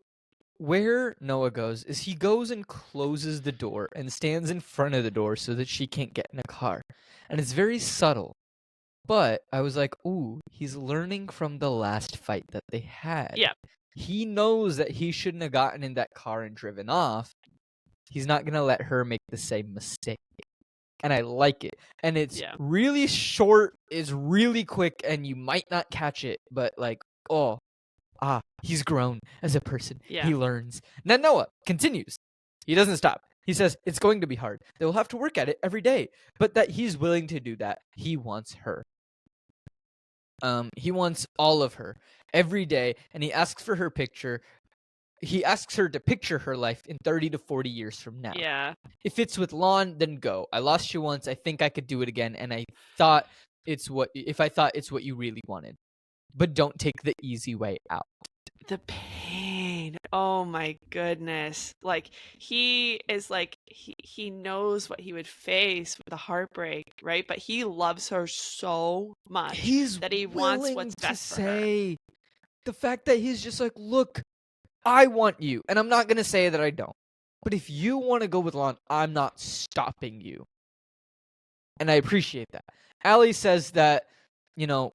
where Noah goes is he goes and closes the door and stands in front of the door so that she can't get in a car. And it's very subtle. But I was like, ooh, he's learning from the last fight that they had. Yeah. He knows that he shouldn't have gotten in that car and driven off. He's not going to let her make the same mistake. And I like it. And it's really short, it's really quick, and you might not catch it. But like, he's grown as a person. Yeah. He learns. Now Noah continues. He doesn't stop. He says it's going to be hard. They will have to work at it every day. But that he's willing to do that. He wants her. He wants all of her every day, and he asks for her picture. He asks her to picture her life in 30 to 40 years from now. Yeah. If it's with Lon, then go. I lost you once. I think I could do it again, and I thought it's what you really wanted. But don't take the easy way out. The pain. Oh my goodness. Like he is like he knows what he would face with the heartbreak, right? But he loves her so much that he wants what's best for her. The fact that he's just like, look, I want you, and I'm not gonna say that I don't. But if you want to go with Lon, I'm not stopping you. And I appreciate that. Allie says that,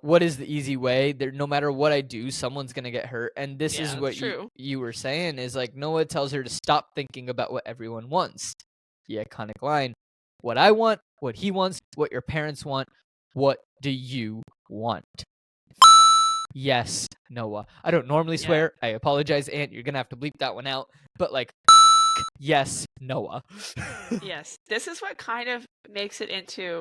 what is the easy way? No matter what I do, someone's going to get hurt. And this is what you were saying is like Noah tells her to stop thinking about what everyone wants. The iconic line, what I want, what he wants, what your parents want, what do you want? Yes, Noah. I don't normally swear. I apologize, Aunt. You're going to have to bleep that one out. But like, yes, Noah. Yes. This is what kind of makes it into...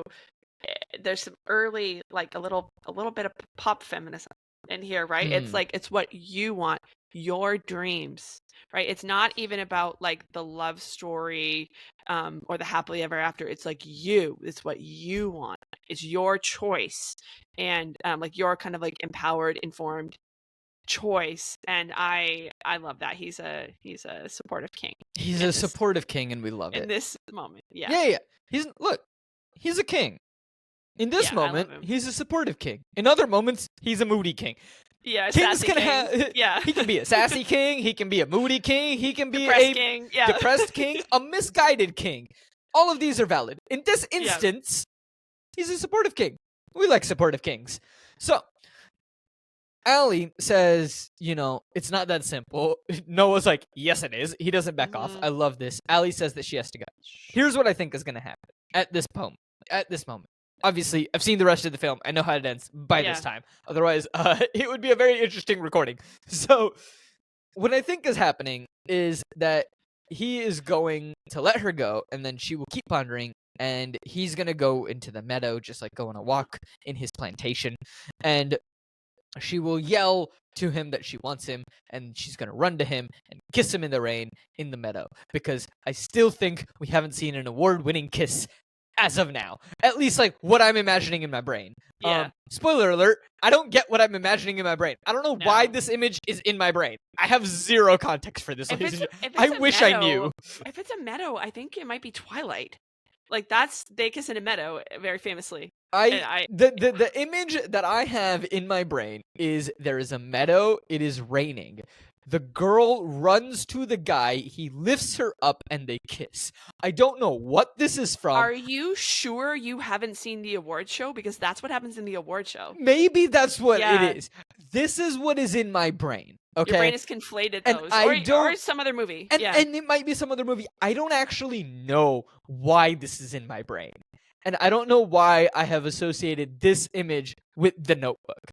There's some early, like a little bit of pop feminism in here, right? It's like, it's what you want, your dreams, right? It's not even about like the love story or the happily ever after. It's like it's what you want. It's your choice. And like your kind of like empowered, informed choice. And I love that. He's a supportive king. He's a supportive king, and we love it. In this moment. Yeah. Yeah. He's a king. In this moment, he's a supportive king. In other moments, he's a moody king. Yeah, Kings can have. Yeah, he can be a sassy king. He can be a moody king. He can be depressed king, a misguided king. All of these are valid. In this instance, he's a supportive king. We like supportive kings. So, Allie says, it's not that simple. Noah's like, yes, it is. He doesn't back off. I love this. Allie says that she has to go. Here's what I think is going to happen at this moment. Obviously, I've seen the rest of the film. I know how it ends by this time. Otherwise, it would be a very interesting recording. So, what I think is happening is that he is going to let her go, and then she will keep pondering, and he's going to go into the meadow, just like go on a walk in his plantation, and she will yell to him that she wants him, and she's going to run to him and kiss him in the rain in the meadow, because I still think we haven't seen an award-winning kiss as of now. At least, like, what I'm imagining in my brain. Spoiler alert, I don't get what I'm imagining in my brain. I don't know why this image is in my brain. I have zero context for this. I wish I knew. If it's a meadow, I think it might be Twilight. Like, they kiss in a meadow, very famously. The image that I have in my brain is there is a meadow, it is raining. The girl runs to the guy, he lifts her up, and they kiss. I don't know what this is from. Are you sure you haven't seen the award show? Because that's what happens in the award show. Maybe that's what it is. This is what is in my brain. Okay? Your brain is conflated those. Or some other movie. And it might be some other movie. I don't actually know why this is in my brain. And I don't know why I have associated this image with The Notebook.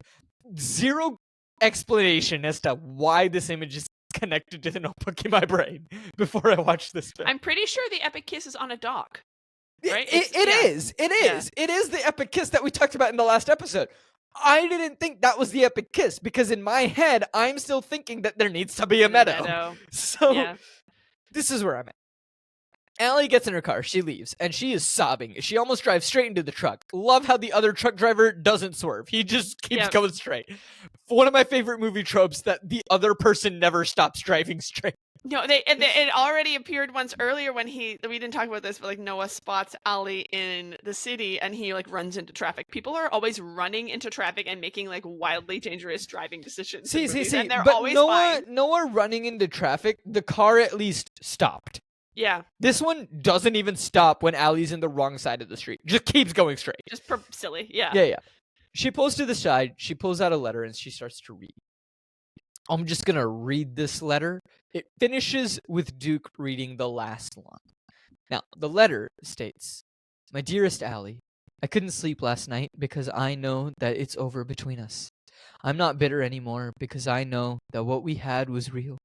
Zero explanation as to why this image is connected to The Notebook in my brain before I watched this film. I'm pretty sure the epic kiss is on a dock. Right? It is. It is the epic kiss that we talked about in the last episode. I didn't think that was the epic kiss because in my head, I'm still thinking that there needs to be a meadow. So this is where I'm at. Allie gets in her car, she leaves, and she is sobbing. She almost drives straight into the truck. Love how the other truck driver doesn't swerve. He just keeps going straight. One of my favorite movie tropes that the other person never stops driving straight. No, it already appeared once earlier when we didn't talk about this, but like Noah spots Ali in the city and he like runs into traffic. People are always running into traffic and making like wildly dangerous driving decisions in movies, and they're but always fine. Noah running into traffic, the car at least stopped. Yeah. This one doesn't even stop when Ali's in the wrong side of the street. Just keeps going straight. Just silly. Yeah. Yeah. She pulls to the side, she pulls out a letter, and she starts to read. I'm just going to read this letter. It finishes with Duke reading the last line. Now, the letter states, "My dearest Ali, I couldn't sleep last night because I know that it's over between us. I'm not bitter anymore because I know that what we had was real.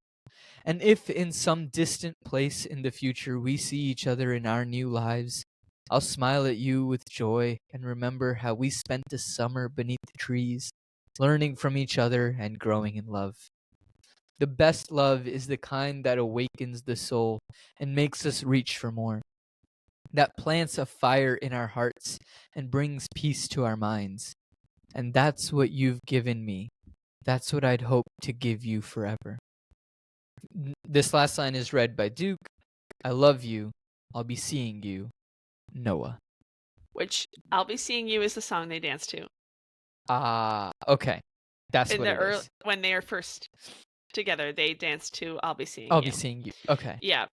And if in some distant place in the future we see each other in our new lives, I'll smile at you with joy and remember how we spent a summer beneath the trees, learning from each other and growing in love. The best love is the kind that awakens the soul and makes us reach for more, that plants a fire in our hearts and brings peace to our minds. And that's what you've given me. That's what I'd hope to give you forever." This last line is read by Duke. "I love you. I'll be seeing you. Noah." Which "I'll Be Seeing You" is the song they dance to. Okay. That's in what the it is. when they are first together, they dance to "I'll Be Seeing I'll You." be seeing you. Okay. Yeah.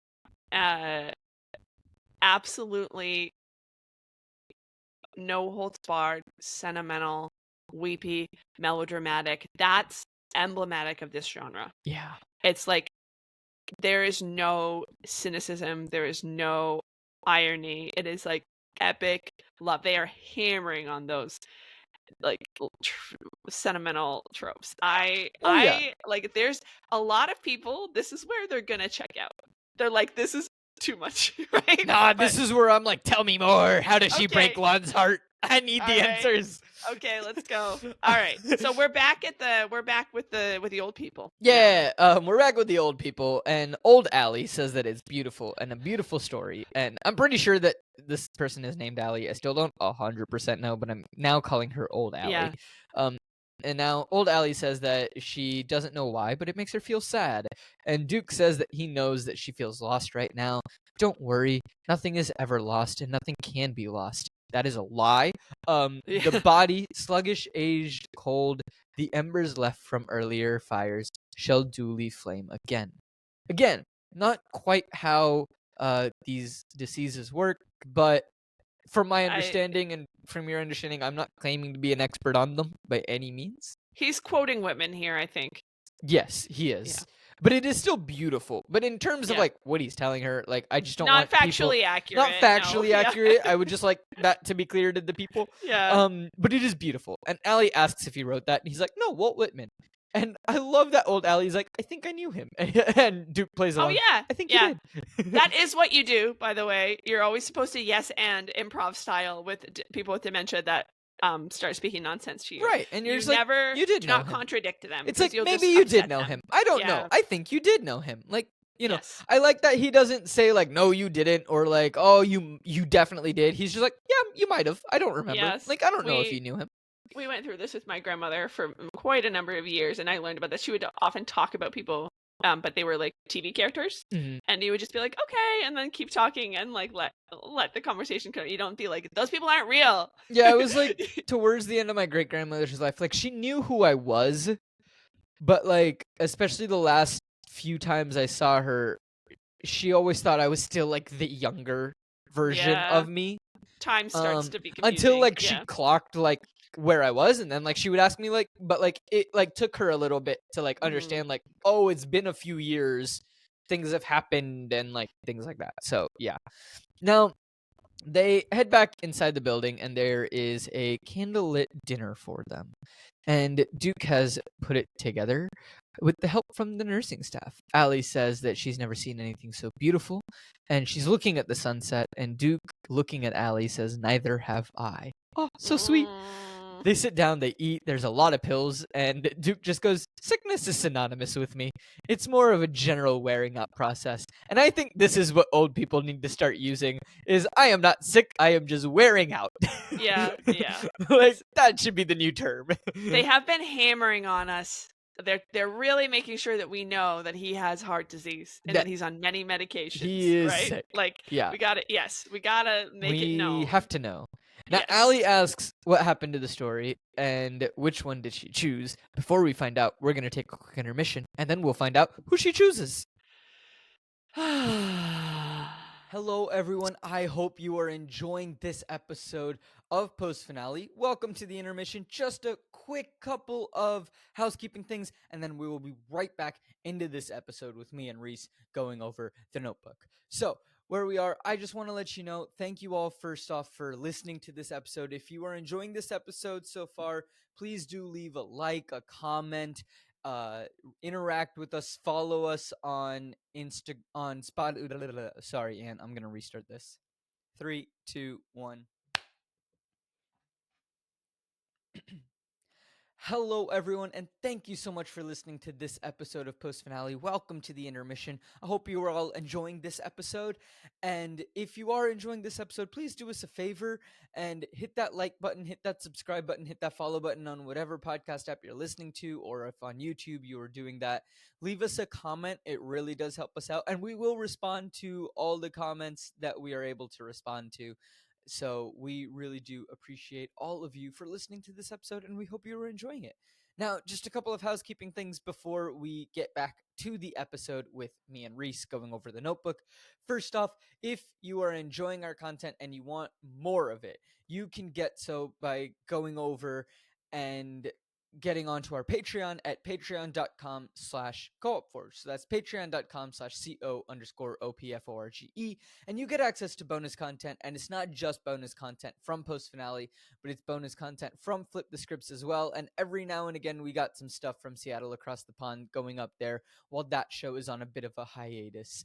Absolutely no holds barred, sentimental, weepy, melodramatic. That's emblematic of this genre. Yeah. It's like there is no cynicism, there is no irony. It is like epic love. They are hammering on those like sentimental tropes. I like there's a lot of people, this is where they're gonna check out. They're like, this is too much, right? Nah, this is where I'm like, tell me more. How does she break Lon's heart? I need the answers. Okay, let's go. All right. So we're back with the old people. Yeah, we're back with the old people, and old Ali says that it's beautiful and a beautiful story. And I'm pretty sure that this person is named Ali. I still don't 100% know, but I'm now calling her old Ali. Yeah. And now old Ali says that she doesn't know why, but it makes her feel sad. And Duke says that he knows that she feels lost right now. Don't worry, nothing is ever lost, and nothing can be lost. That is a lie. The body, sluggish, aged, cold, the embers left from earlier fires shall duly flame again. Again, not quite how these diseases work, but from my understanding and from your understanding, I'm not claiming to be an expert on them by any means. He's quoting Whitman here, I think. Yes, he is. Yeah. But it is still beautiful. But in terms of like what he's telling her, like I just don't want factually accurate. Not factually accurate. I would just like that to be clear to the people. Yeah. But it is beautiful. And Ali asks if he wrote that, and he's like, "No, Walt Whitman." And I love that old Ali's like, "I think I knew him." And Duke plays along. Oh yeah, I think you did. That is what you do, by the way. You're always supposed to yes and improv style with people with dementia that start speaking nonsense to you. Right, and you're just like, never, you did do know not him. contradict them. It's like maybe you did know him. I don't know. I think you did know him. Like, you know, I like that he doesn't say like, "No, you didn't," or like, "Oh, you definitely did." He's just like, "Yeah, you might have. I don't remember." Yes. Like, I don't know if you knew him. We went through this with my grandmother for quite a number of years, and I learned about that. She would often talk about people, but they were like TV characters, and you would just be like, "Okay," and then keep talking and like let the conversation go. You don't be like, "Those people aren't real." Yeah, it was like towards the end of my great grandmother's life, like she knew who I was, but like especially the last few times I saw her, she always thought I was still like the younger version of me. Time starts to be confusing. Until like she clocked like where I was, and then like she would ask me like, but like it like took her a little bit to like understand like, oh, it's been a few years, things have happened, and like things like that. So yeah. Now they head back inside the building, and there is a candlelit dinner for them, and Duke has put it together with the help from the nursing staff. Ali says that she's never seen anything so beautiful, and she's looking at the sunset, and Duke, looking at Ali, says, "Neither have I." Oh, so sweet. They sit down, they eat, there's a lot of pills, and Duke just goes, "Sickness is synonymous with me. It's more of a general wearing up process." And I think this is what old people need to start using, is I am not sick, I am just wearing out. Yeah. Like, that should be the new term. They have been hammering on us They're really making sure that we know that he has heart disease and that he's on many medications, he is right? sick. Like, Yeah. we gotta make it known. We have to know. Now, Yes. Allie asks what happened to the story and which one did she choose. Before we find out, we're going to take a quick intermission, and then we'll find out who she chooses. Hello, everyone. I hope you are enjoying this episode of Post Finale. Welcome to the intermission. Just a quick couple of housekeeping things, and then we will be right back into this episode with me and Reese going over The Notebook. So, where we are, I just want to let you know, thank you all first off for listening to this episode. If you are enjoying this episode so far, please do leave a like, a comment, interact with us, follow us on sorry, Ann, I'm gonna restart this. 3, 2, 1. Hello, everyone, and thank you so much for listening to this episode of Post Finale. Welcome to the intermission. I hope you are all enjoying this episode. And if you are enjoying this episode, please do us a favor and hit that like button, hit that subscribe button, hit that follow button on whatever podcast app you're listening to, or if on YouTube you are doing that, leave us a comment. It really does help us out, and we will respond to all the comments that we are able to respond to. So we really do appreciate all of you for listening to this episode, and we hope you are enjoying it. Now, just a couple of housekeeping things before we get back to the episode with me and Reese going over The Notebook. First off, if you are enjoying our content and you want more of it, you can get so by going over and getting onto our Patreon at patreon.com/co-opforge. So that's patreon.com/co_opforge. And you get access to bonus content, and it's not just bonus content from Post Finale, but it's bonus content from Flip the Scripts as well. And every now and again, we got some stuff from Seattle Across the Pond going up there while that show is on a bit of a hiatus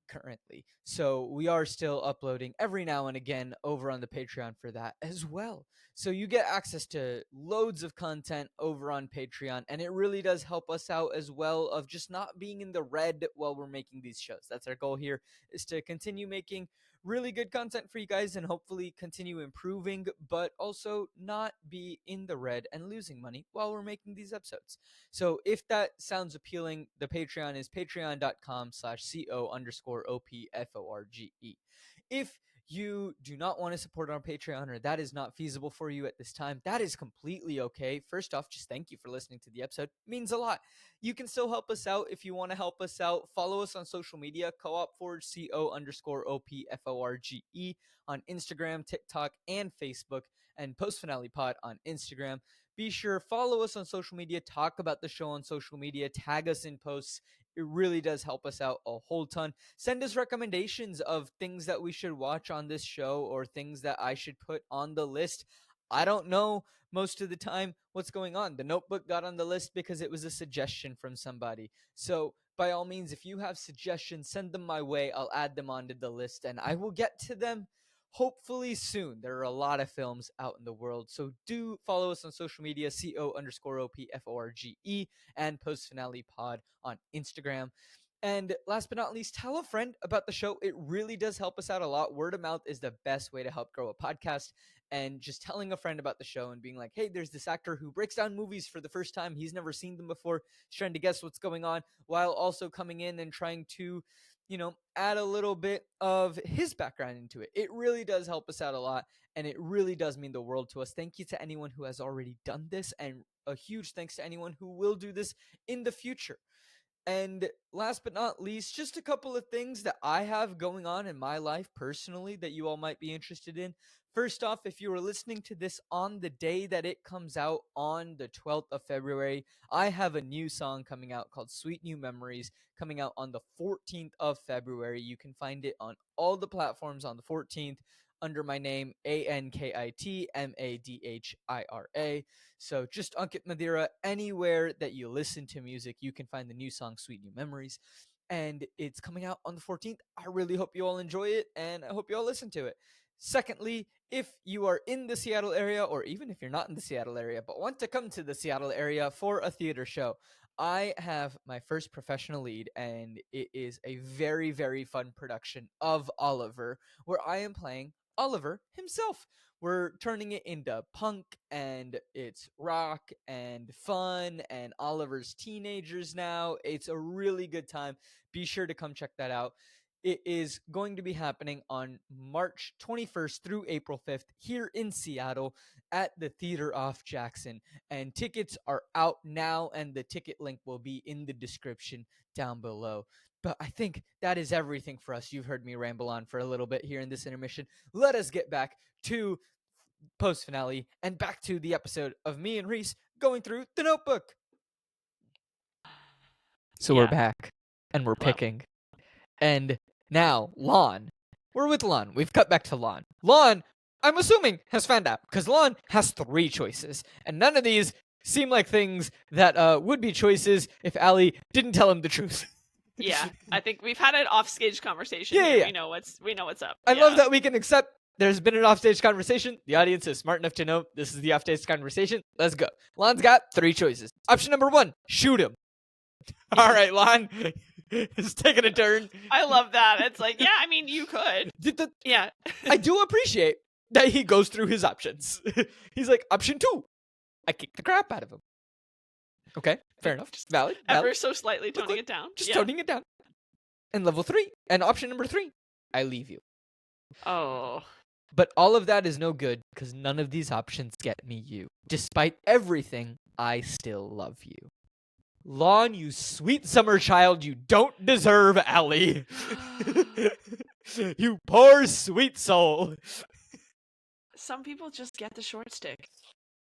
currently. So we are still uploading every now and again over on the Patreon for that as well. So you get access to loads of content over on Patreon, and it really does help us out as well of just not being in the red while we're making these shows. That's our goal here, is to continue making really good content for you guys and hopefully continue improving, but also not be in the red and losing money while we're making these episodes. So if that sounds appealing, the Patreon is patreon.com/co_opforge. If you do not want to support our Patreon or that is not feasible for you at this time, that is completely okay. First off, just thank you for listening to the episode. It means a lot. You can still help us out if you want to help us out. Follow us on social media, co-opforge, co_opforge on Instagram, TikTok, and Facebook, and Post Finale Pod on Instagram. Be sure, follow us on social media, talk about the show on social media, tag us in posts. It really does help us out a whole ton. Send us recommendations of things that we should watch on this show or things that I should put on the list. I don't know most of the time what's going on. The Notebook got on the list because it was a suggestion from somebody. So by all means, if you have suggestions, send them my way. I'll add them onto the list and I will get to them hopefully soon. There are a lot of films out in the world, so do follow us on social media, co_opforge, and Post Finale Pod on Instagram. And last but not least, tell a friend about the show. It really does help us out a lot. Word of mouth is the best way to help grow a podcast. And just telling a friend about the show and being like, hey, there's this actor who breaks down movies for the first time. He's never seen them before. He's trying to guess what's going on while also coming in and trying to add a little bit of his background into it. It really does help us out a lot, and it really does mean the world to us. Thank you to anyone who has already done this, and a huge thanks to anyone who will do this in the future. And last but not least, just a couple of things that I have going on in my life personally that you all might be interested in. First off, if you are listening to this on the day that it comes out on the 12th of February, I have a new song coming out called Sweet New Memories coming out on the 14th of February. You can find it on all the platforms on the 14th under my name, Ankit Madhira. So just Ankit Madhira. Anywhere that you listen to music, you can find the new song Sweet New Memories. And it's coming out on the 14th. I really hope you all enjoy it, and I hope you all listen to it. Secondly, if you are in the Seattle area, or even if you're not in the Seattle area, but want to come to the Seattle area for a theater show, I have my first professional lead, and it is a very, very fun production of Oliver, where I am playing Oliver himself. We're turning it into punk, and it's rock and fun, and Oliver's teenagers now. It's a really good time. Be sure to come check that out. It is going to be happening on March 21st through April 5th here in Seattle at the Theater Off Jackson. And tickets are out now, and the ticket link will be in the description down below. But I think that is everything for us. You've heard me ramble on for a little bit here in this intermission. Let us get back to post finale and back to the episode of me and Reese going through the Notebook. So we're back and we're picking. And now, Lon. We're with Lon. We've cut back to Lon. Lon, I'm assuming, has found out because Lon has 3 choices. And none of these seem like things that would be choices if Allie didn't tell him the truth. Yeah, I think we've had an offstage conversation. Yeah. We know what's up. I love that we can accept there's been an offstage conversation. The audience is smart enough to know this is the offstage conversation. Let's go. Lon's got 3 choices. Option number 1, shoot him. All right, Lon. It's taking a turn. I love that. It's like, yeah, I mean, you could. Yeah. I do appreciate that he goes through his options. He's like, option 2, I kick the crap out of him. Okay, fair enough. Valid. Ever so slightly toning it down. Just toning it down. And level 3, and option number 3, I leave you. Oh. But all of that is no good because none of these options get me you. Despite everything, I still love you. Lon, you sweet summer child, you don't deserve Allie. You poor sweet soul. Some people just get the short stick.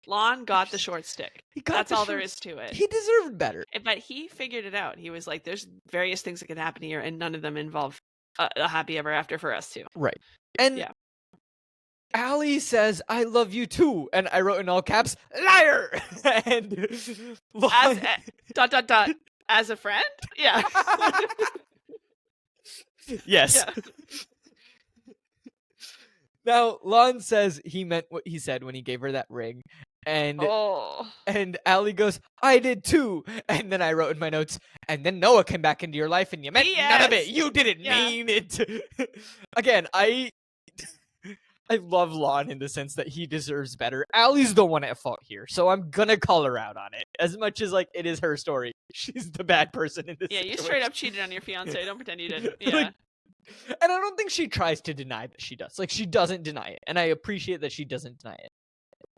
Lon got the short stick. That's all there is to it. He deserved better. But he figured it out. He was like, there's various things that can happen here, and none of them involve a happy ever after for us two. Right. And Allie says, I love you too. And I wrote in all caps, liar! And Lon... As a friend? Yeah. Yes. Yeah. Now, Lon says he meant what he said when he gave her that ring. And Allie goes, I did too. And then I wrote in my notes, and then Noah came back into your life and you meant none of it. You didn't mean it. Again, I love Lon in the sense that he deserves better. Allie's the one at fault here, so I'm gonna call her out on it. As much as, like, it is her story. She's the bad person in this situation. You straight up cheated on your fiancé. Don't pretend you didn't. Yeah. Like, and I don't think she tries to deny that she does. Like, she doesn't deny it. And I appreciate that she doesn't deny it.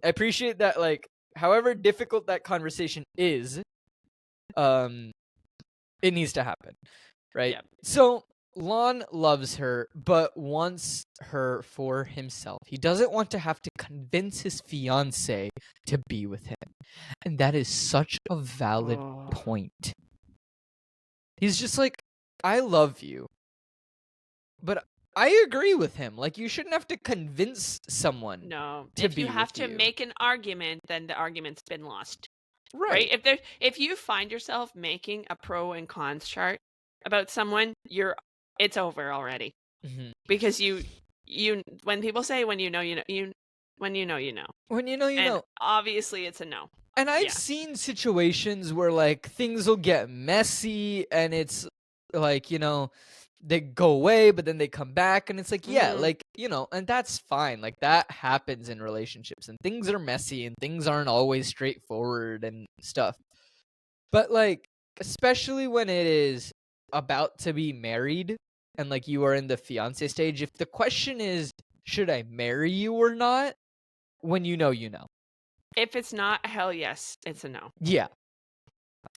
I appreciate that, like, however difficult that conversation is, it needs to happen. Right? Yeah. So, Lon loves her, but wants her for himself. He doesn't want to have to convince his fiancé to be with him. And that is such a valid point. He's just like, I love you. But I agree with him. Like, you shouldn't have to convince someone. No. To if be you have with to you. make an argument, then the argument's been lost. Right. If you find yourself making a pro and cons chart about someone, it's over already. Mm-hmm. Because you when people say when you know you know, when you know you know. When you know you know. Obviously it's a no. And I've seen situations where, like, things will get messy and it's like, you know, they go away, but then they come back, and it's like, like, you know, and that's fine. Like, that happens in relationships, and things are messy, and things aren't always straightforward and stuff. But, like, especially when it is about to be married, and, like, you are in the fiancé stage, if the question is, should I marry you or not? When you know, you know. If it's not, hell yes, it's a no. Yeah.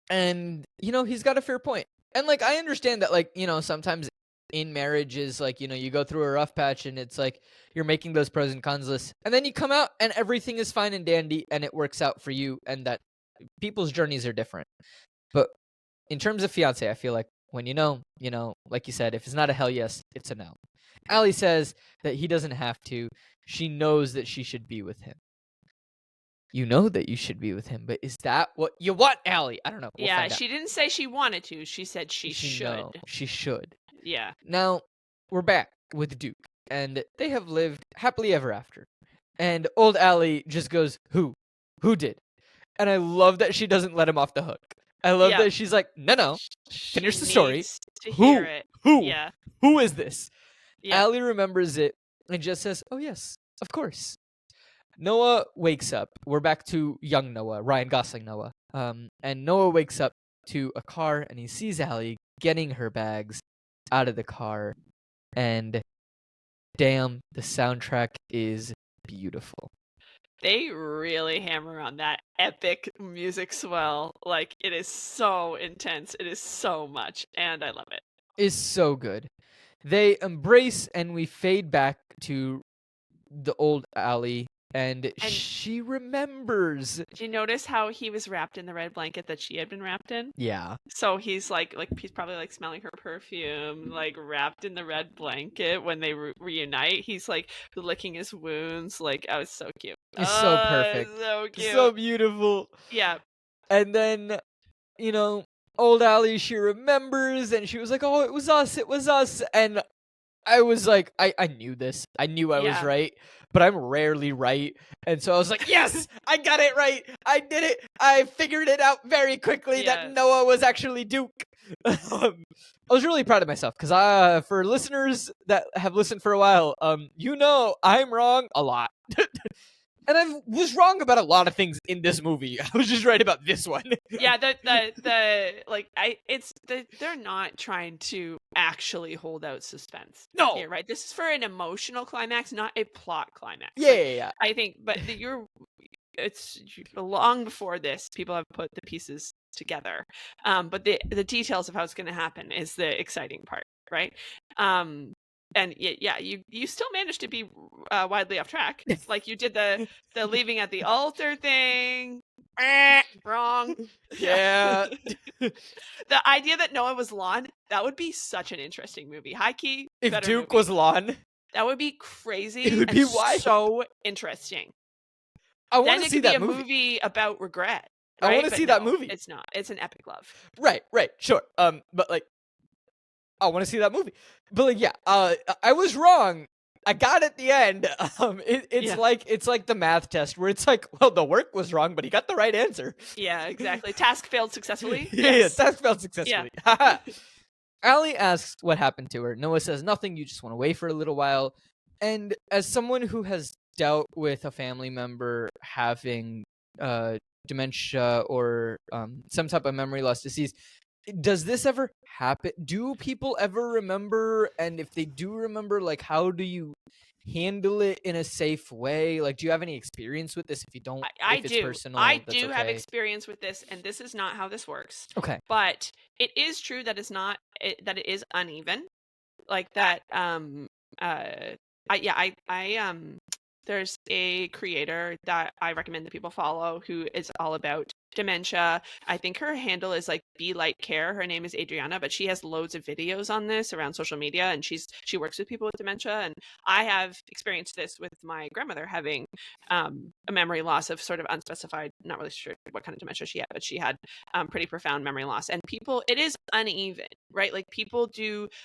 And, you know, he's got a fair point. And, like, I understand that, like, you know, sometimes in marriages, like, you know, you go through a rough patch and it's like you're making those pros and cons lists. And then you come out and everything is fine and dandy and it works out for you, and that people's journeys are different. But in terms of fiancé, I feel like when you know, like you said, if it's not a hell yes, it's a no. Allie says that he doesn't have to. She knows that she should be with him. You know that you should be with him, but is that what you want, Allie? I don't know. We'll she didn't say she wanted to. She said she should. No, she should. Yeah. Now, we're back with Duke, and they have lived happily ever after. And old Allie just goes, who? Who did? And I love that she doesn't let him off the hook. I love that she's like, no, finish the story. Hear it. Who? Yeah. Who is this? Yeah. Allie remembers it and just says, "Oh yes, of course." Noah wakes up. We're back to young Noah, Ryan Gosling Noah. And Noah wakes up to a car and he sees Allie getting her bags out of the car. And damn, the soundtrack is beautiful. They really hammer on that epic music swell. Like, it is so intense. It is so much, and I love it. Is so good. They embrace and we fade back to the old Allie and And she remembers. did you notice how he was wrapped in the red blanket that she had been wrapped in? Yeah. So he's like he's probably like smelling her perfume, like wrapped in the red blanket when they reunite. He's like licking his wounds. Like, oh, it's so cute. It's so perfect. So cute. So beautiful. Yeah. And then, old Allie, she remembers and she was like, "Oh, it was us." And I was like, I knew this. I knew I was right, but I'm rarely right. And so I was like, yes, I got it right. I did it. I figured it out very quickly that Noah was actually Duke. I was really proud of myself because for listeners that have listened for a while, I'm wrong a lot. And I was wrong about a lot of things in this movie. I was just right about this one. Yeah, they're not trying to actually hold out suspense. No, here, right? This is for an emotional climax, not a plot climax. Yeah. I think, but it's long before this. People have put the pieces together, but the details of how it's going to happen is the exciting part, right? And yeah, you still managed to be widely off track. Like, you did the leaving at the altar thing. Wrong. Yeah. The idea that Noah was Lon, that would be such an interesting movie. High key. If Duke was Lon, that would be crazy. It would be wild. So interesting. I want to see that movie. Then it could be a movie about regret. Right? I want to see that movie. It's not. It's an epic love. Right, sure. But like, I want to see that movie. But like, yeah, I was wrong. I got it at the end. It's like the math test where it's like, well, the work was wrong, but he got the right answer. Yeah, exactly. Task failed successfully. Yeah, task failed successfully. Yeah. Allie asks what happened to her. Noah says nothing. You just went away for a little while. And as someone who has dealt with a family member having dementia or some type of memory loss disease, does this ever happen? Do people ever remember? And if they do remember, like, how do you handle it in a safe way? Like, do you have any experience with this? If you don't, if it's personal, I that's do okay. have experience with this, and this is not how this works. Okay. But it is true that that it is uneven. Like that. There's a creator that I recommend that people follow who is all about dementia. I think her handle is like Be Light Care. Her name is Adriana, but she has loads of videos on this around social media, and she works with people with dementia. And I have experienced this with my grandmother having a memory loss of sort of unspecified, not really sure what kind of dementia she had, but she had pretty profound memory loss. And it is uneven, right? Like, people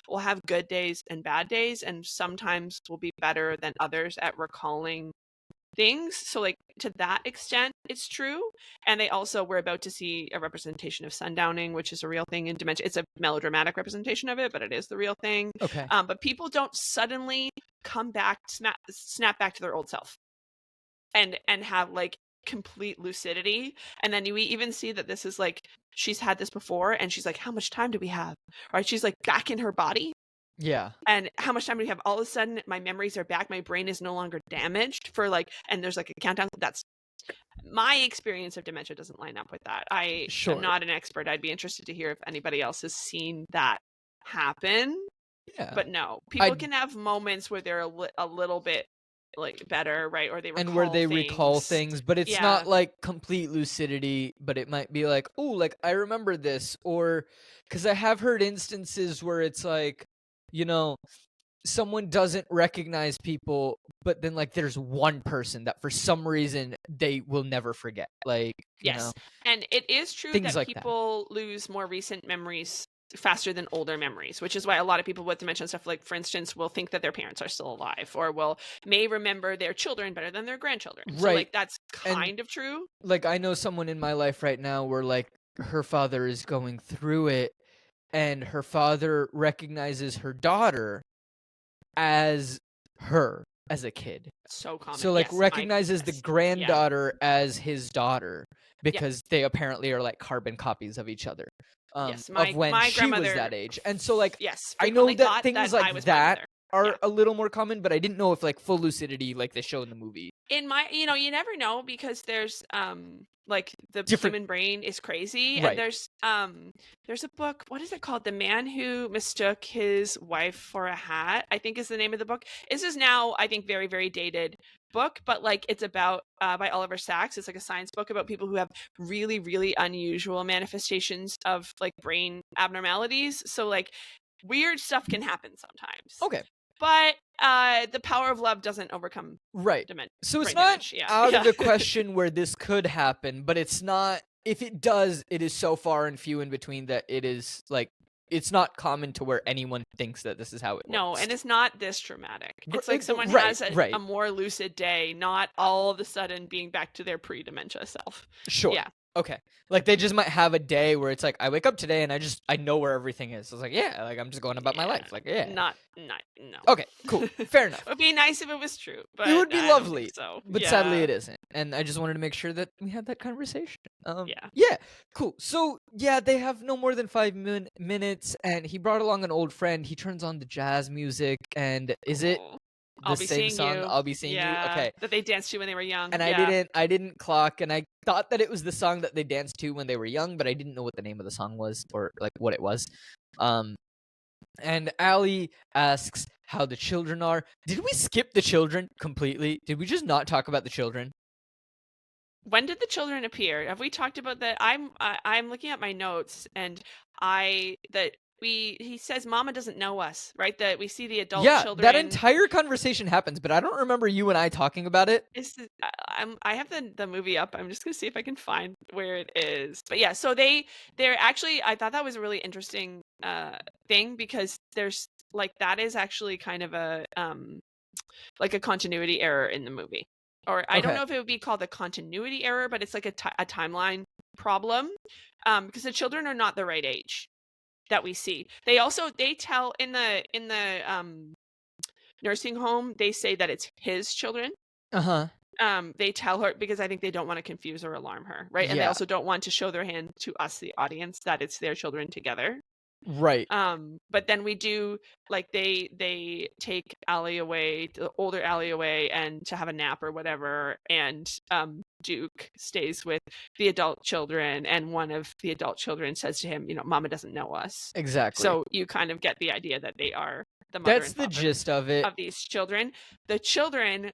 will have good days and bad days, and sometimes will be better than others at recalling things. So, like, to that extent, it's true. And we're about to see a representation of sundowning, which is a real thing in dementia. It's a melodramatic representation of it, but it is the real thing. Okay. But people don't suddenly come back, snap back to their old self and have like complete lucidity. And then we even see that this is like, she's had this before, and she's like, how much time do we have? Right? She's like back in her body. Yeah. And how much time do we have? All of a sudden, my memories are back. My brain is no longer damaged and there's like a countdown. That's my experience of dementia doesn't line up with that. I'm not an expert. I'd be interested to hear if anybody else has seen that happen. Yeah. But no, people can have moments where they're a little bit like better, right? Or they recall things, but it's not like complete lucidity, but it might be like, oh, like I remember this, or because I have heard instances where it's like, someone doesn't recognize people, but then like there's one person that for some reason they will never forget. Like, yes. And it is true that like people lose more recent memories faster than older memories, which is why a lot of people with dementia and stuff, like, for instance, will think that their parents are still alive, or may remember their children better than their grandchildren. Right. So, like, that's kind of true. Like, I know someone in my life right now where like her father is going through it, and her father recognizes her daughter as her as a kid. So common. So, like, Yes, recognizes the yes, yeah. granddaughter as his daughter because they apparently are like carbon copies of each other. Yes, Of when my she was grandmother, that age. And so, like, yes, I know frequently that thought things that I like was my that mother. are Yeah. a little more common, but I didn't know if like full lucidity like they show in the movie. In my, you never know, because there's like the Different- human brain is crazy, Right. and there's a book, what is it called? The Man Who Mistook His Wife for a Hat, I think is the name of the book. This is now, I think, very, very dated book, but like it's about by Oliver Sacks. It's like a science book about people who have really, really unusual manifestations of like brain abnormalities. So like weird stuff can happen sometimes. Okay. But the power of love doesn't overcome Right. dimension. So it's brain not damage. Yeah. out yeah. of the question where this could happen, but it's not. If it does, it is so far and few in between that it is like it's not common to where anyone thinks that this is how it works. No, and it's not this dramatic. It's like someone right, has a, right. a more lucid day, not all of a sudden being back to their pre-dementia self. Sure. Yeah. Okay. Like they just might have a day where it's like I wake up today and I know where everything is. So it's like, yeah, like I'm just going about my life. Like, yeah. Not no. Okay, cool. Fair enough. It would be nice if it was true, but It would be I don't lovely. think so. But Yeah. sadly it isn't. And I just wanted to make sure that we had that conversation. Yeah. Yeah. Cool. So, yeah, they have no more than 5 minutes and he brought along an old friend. He turns on the jazz music and is it Cool. the I'll be same seeing song? you. I'll be seeing you. Okay. That they danced to when they were young. And yeah. I didn't clock, and I thought that it was the song that they danced to when they were young, but I didn't know what the name of the song was or like what it was. And Allie asks how the children are. Did we skip the children completely? Did we just not talk about the children? When did the children appear? Have we talked about that? I'm looking at my notes, and he says Mama doesn't know us, right? That we see the adult children. That entire conversation happens, but I don't remember you and I talking about it. I have the movie up. I'm just gonna see if I can find where it is. But yeah, so they're actually, I thought that was a really interesting thing, because there's like that is actually kind of a like a continuity error in the movie. Or I don't know if it would be called a continuity error, but it's like a timeline problem, because the children are not the right age that we see. They tell in the nursing home, they say that it's his children. They tell her, because I think they don't want to confuse or alarm her, right? And they also don't want to show their hand to us, the audience, that it's their children together. Right. But then we do, like, they take Allie away, the older Allie away, and to have a nap or whatever, and Duke stays with the adult children, and one of the adult children says to him, Mama doesn't know us. Exactly. So you kind of get the idea that they are the mother That's and father the gist of it. of these children. The children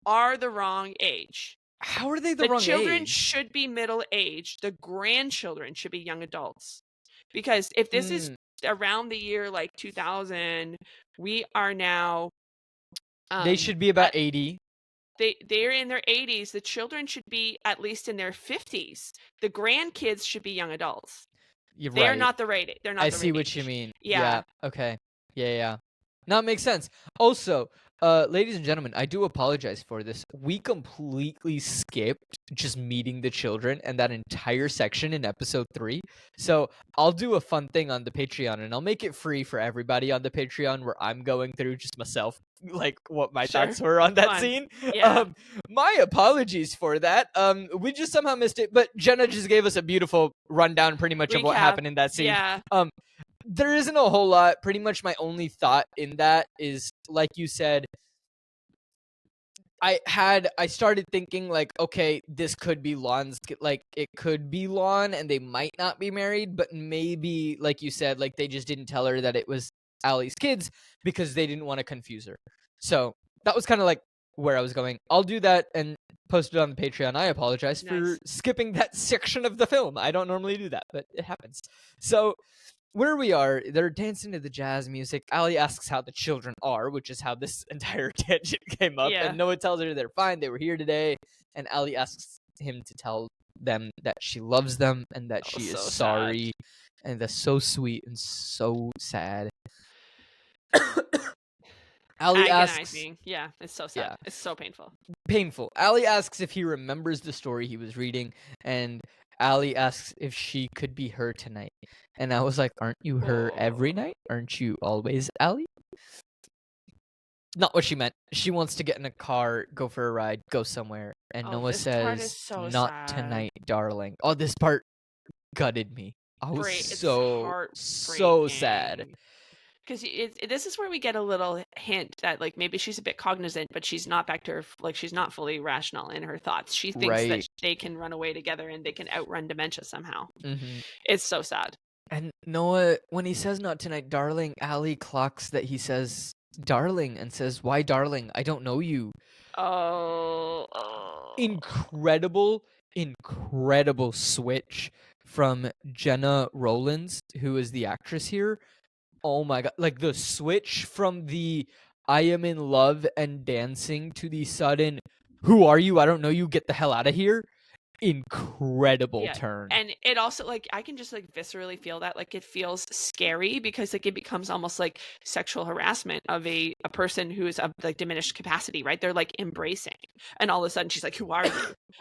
are the wrong age. How are they the wrong age? The children should be middle aged. The grandchildren should be young adults. Because if this is around the year like 2000, we are now. They should be about 80. They're in their 80s. The children should be at least in their 50s. The grandkids should be young adults. You're They're right. not the right. They're not. I the see right what age. you mean. Yeah. Okay. Yeah. No, it makes sense. Also, ladies and gentlemen, I do apologize for this. We completely skipped just meeting the children and that entire section in episode 3. So I'll do a fun thing on the Patreon, and I'll make it free for everybody on the Patreon, where I'm going through just myself, like what my thoughts were on that scene. Yeah. My apologies for that. We just somehow missed it, but Genna just gave us a beautiful rundown pretty much of what happened in that scene. Yeah. There isn't a whole lot. Pretty much my only thought in that is, like you said, I started thinking like, okay, this could be Lon's, like it could be Lon and they might not be married, but maybe, like you said, like they just didn't tell her that it was Allie's kids because they didn't want to confuse her. So that was kind of like where I was going. I'll do that and post it on the Patreon. I apologize for skipping that section of the film. I don't normally do that, but it happens. So where we are, they're dancing to the jazz music. Allie asks how the children are, which is how this entire tangent came up. Yeah. And Noah tells her they're fine, they were here today. And Allie asks him to tell them that she loves them and that she is sorry. Sad. And that's so sweet and so sad. Allie asks, yeah, it's so sad. Yeah. It's so painful. Painful. Allie asks if he remembers the story he was reading, and Allie asks if she could be her tonight. And I was like, aren't you her every night? Aren't you always Allie? Not what she meant. She wants to get in a car, go for a ride, go somewhere. And Oh, Noah this part is says, so "Not sad. tonight, darling." Oh, this part gutted me. I was It's so sad. heartbreaking. Because this is where we get a little hint that like maybe she's a bit cognizant, but she's not back to her, like she's not fully rational in her thoughts. She thinks that Right. they can run away together and they can outrun dementia somehow. Hmm. It's so sad. And Noah, when he says "not tonight, darling," Allie clocks that he says "darling" and says, "Why, darling? I don't know you." Oh. Incredible, incredible switch from Genna Rollins, who is the actress here. Oh my god, like the switch from the "I am in love" and dancing to the sudden "Who are you? I don't know you. Get the hell out of here." Incredible Yeah. turn. And it also like I can just like viscerally feel that like it feels scary because like it becomes almost like sexual harassment of a person who is of like diminished capacity, right? They're like embracing. And all of a sudden she's like, "Who are you?"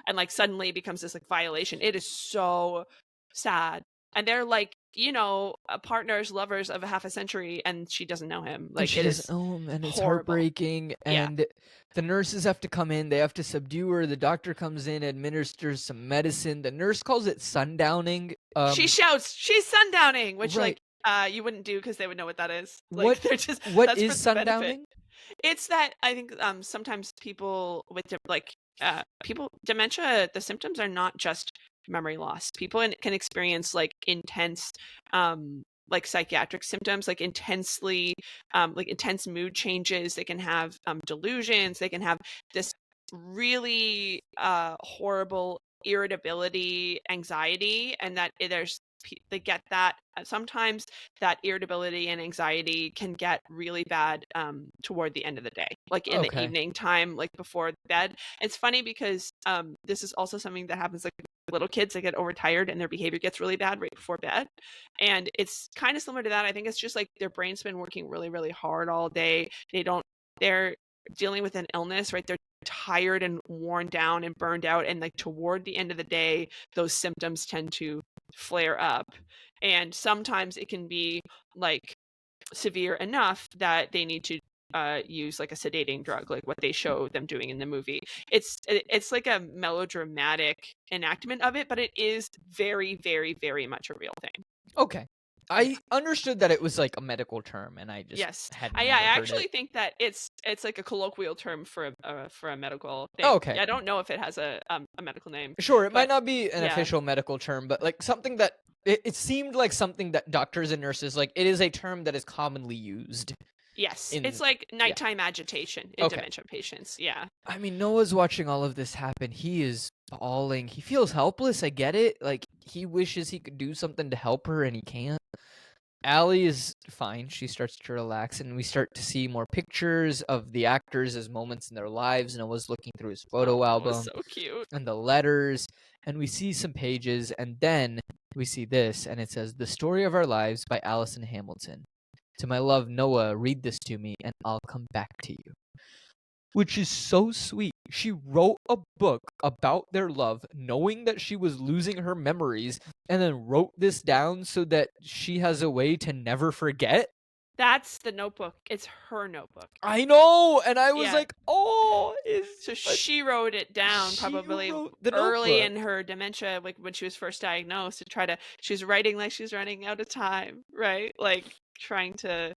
And like suddenly it becomes this like violation. It is so sad. And they're like, partners, lovers of a half a century, and she doesn't know him. And Like she it doesn't is know him, and it's horrible. heartbreaking. Yeah. And the nurses have to come in. They have to subdue her. The doctor comes in, administers some medicine. The nurse calls it sundowning. She shouts, "She's sundowning," which Right. like you wouldn't do because they would know what that is. Like What they're just what that's for is the benefit. sundowning? It's that I think sometimes people with dementia, the symptoms are not just memory loss. People can experience like intense like psychiatric symptoms, like intense mood changes. They can have delusions. They can have this really horrible irritability, anxiety, and that they get that sometimes that irritability and anxiety can get really bad toward the end of the day, like in the Okay. evening time, like before bed. It's funny because this is also something that happens like little kids that get overtired and their behavior gets really bad right before bed, and it's kind of similar to that. I think it's just like their brain's been working really really hard all day. They're dealing with an illness, right? They're tired and worn down and burned out, and like toward the end of the day those symptoms tend to flare up, and sometimes it can be like severe enough that they need to use like a sedating drug, like what they show them doing in the movie. It's like a melodramatic enactment of it, but it is very very very much a real thing. Okay. I understood that it was like a medical term, and I just Yes, had I never heard actually it. think that it's like a colloquial term for a medical thing. Oh, okay. I don't know if it has a medical name. Sure, it might But not be an yeah. official medical term, but like something that it seemed like something that doctors and nurses like. It is a term that is commonly used. Yes, In it's like nighttime agitation in Okay. dementia patients. Yeah. I mean, Noah's watching all of this happen. He is bawling. He feels helpless. I get it. Like he wishes he could do something to help her, and he can't. Allie is fine. She starts to relax, and we start to see more pictures of the actors as moments in their lives. Noah's looking through his photo That album was so cute. and the letters, and we see some pages, and then we see this, and it says, "The Story of Our Lives" by Allison Hamilton. To my love, Noah, read this to me, and I'll come back to you. Which is so sweet. She wrote a book about their love, knowing that she was losing her memories, and then wrote this down so that she has a way to never forget. That's the notebook. It's her notebook. I know, and I was Yeah. like, "Oh, So she wrote it down She probably wrote the early notebook. in her dementia, like when she was first diagnosed, she was writing like she's running out of time, right? Like trying to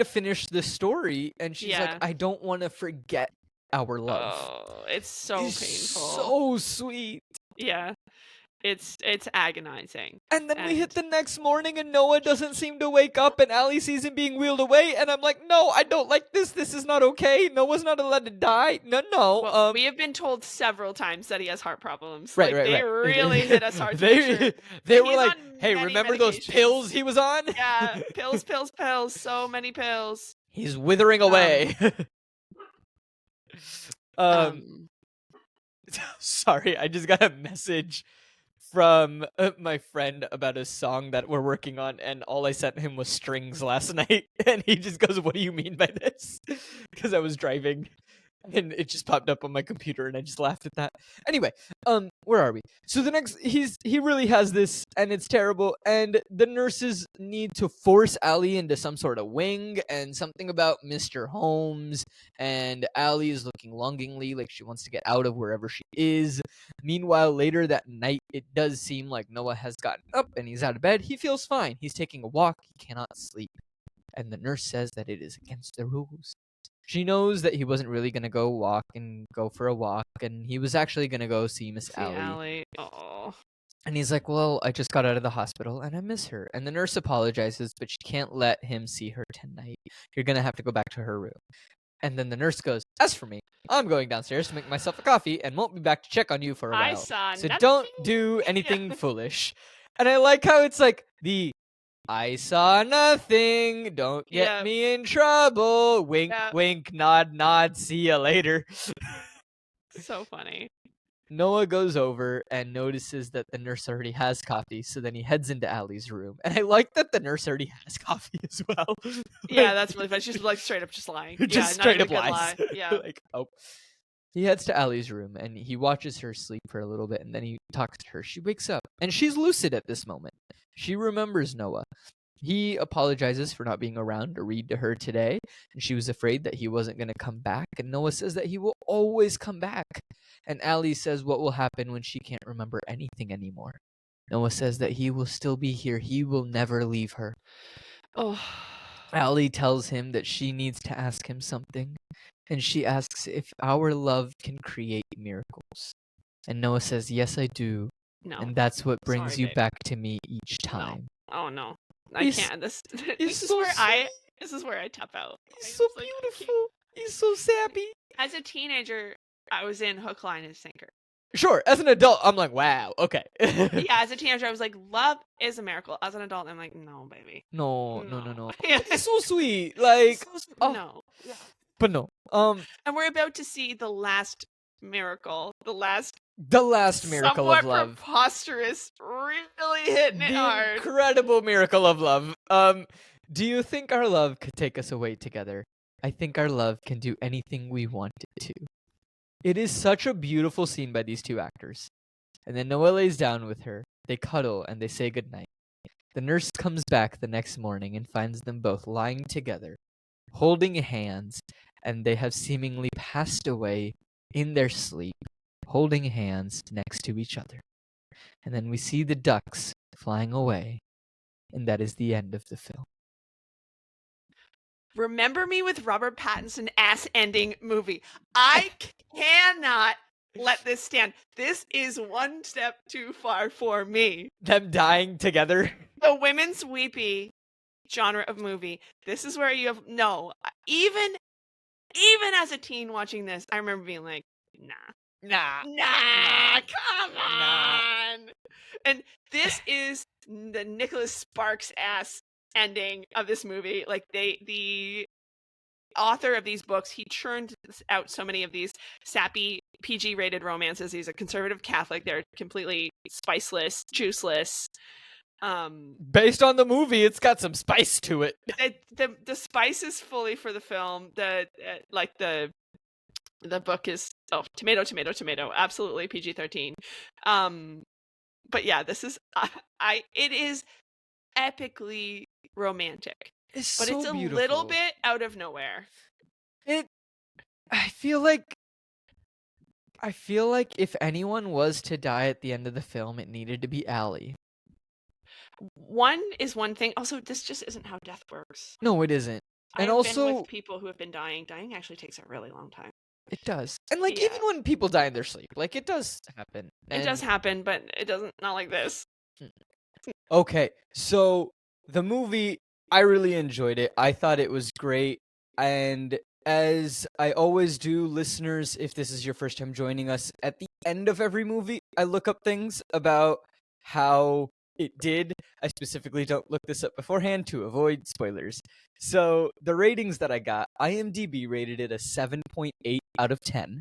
finish the story, and she's Yeah. like, I don't want to forget our love." Oh, it's so It's painful. so sweet. Yeah. It's agonizing. And then we hit the next morning, and Noah doesn't seem to wake up, and Allie sees him being wheeled away, and I'm like, no, I don't like this. This is not okay. Noah's not allowed to die. No. Well, we have been told several times that he has heart problems. Right. They really hit us hard. They were He's like, on hey, many remember those medications. pills he was on? Yeah, pills, so many pills. He's withering away. Sorry, I just got a message from my friend about a song that we're working on, and all I sent him was strings last night, and he just goes, "What do you mean by this?" Because I was driving, And it just popped up on my computer and I just laughed at that. Anyway, where are we? So the next he really has this and it's terrible, and the nurses need to force Allie into some sort of wing, and something about Mr. Holmes, and Allie is looking longingly like she wants to get out of wherever she is. Meanwhile, later that night, it does seem like Noah has gotten up and he's out of bed. He feels fine. He's taking a walk. He cannot sleep. And the nurse says that it is against the rules. She knows that he wasn't really going to go for a walk, and he was actually going to go see Miss Allie. Oh. And he's like, well, I just got out of the hospital, and I miss her. And the nurse apologizes, but she can't let him see her tonight. You're going to have to go back to her room. And then the nurse goes, as for me, I'm going downstairs to make myself a coffee and won't be back to check on you for a while. So don't do anything foolish. And I like how it's like I saw nothing. Don't get me in trouble. Wink, wink, nod, nod. See ya later. So funny. Noah goes over and notices that the nurse already has coffee, so then he heads into Allie's room. And I like that the nurse already has coffee as well. Yeah, that's really fun. She's like straight up just lying. Just straight up lies. Lie. Yeah. Like, oh. He heads to Allie's room and he watches her sleep for a little bit, and then he talks to her. She wakes up and she's lucid at this moment. She remembers Noah. He apologizes for not being around to read to her today, and she was afraid that he wasn't going to come back, and Noah says that he will always come back. And Allie says what will happen when she can't remember anything anymore. Noah says that he will still be here. He will never leave her. Oh. Allie tells him that she needs to ask him something, and she asks if our love can create miracles. And Noah says, yes, I do. No. And that's what brings you back to me each time. No. Oh, no. I can't. This is where I tap out. He's so beautiful. He's so sappy. As a teenager, I was in hook, line, and sinker. Sure. As an adult, I'm like, wow, okay. Yeah, as a teenager, I was like, love is a miracle. As an adult, I'm like, no, baby. No. It's so sweet. Like, no. Yeah. But no. And we're about to see the last miracle. The last miracle of love. Preposterous, really hitting it hard. Incredible miracle of love. Do you think our love could take us away together? I think our love can do anything we want it to. It is such a beautiful scene by these two actors. And then Noah lays down with her. They cuddle and they say goodnight. The nurse comes back the next morning and finds them both lying together, holding hands, and they have seemingly passed away in their sleep, holding hands next to each other. And then we see the ducks flying away, and that is the end of the film. Remember Me with Robert Pattinson ass-ending movie. I cannot let this stand. This is one step too far for me. Them dying together. The women's weepy genre of movie. This is where you have even as a teen watching this, I remember being like, nah, come on. And this is the Nicholas Sparks ass ending of this movie. Like the author of these books, he churned out so many of these sappy PG rated romances. He's a conservative Catholic. They're completely spiceless, juiceless. Based on the movie, it's got some spice to it. The spice is fully for the film. The book is tomato, absolutely PG-13. But yeah, this is it is epically romantic. It's a little bit out of nowhere. I feel like if anyone was to die at the end of the film, it needed to be Allie. One is one thing. Also, this just isn't how death works. No, it isn't. And I've been with people who have been dying. Dying actually takes a really long time. It does. And even when people die in their sleep, it does happen. It does happen, but it doesn't, not like this. Okay, so the movie, I really enjoyed it. I thought it was great. And as I always do, listeners, if this is your first time joining us, at the end of every movie, I look up things about how it did. I specifically don't look this up beforehand to avoid spoilers. So the ratings that I got, IMDb rated it a 7.8 out of 10.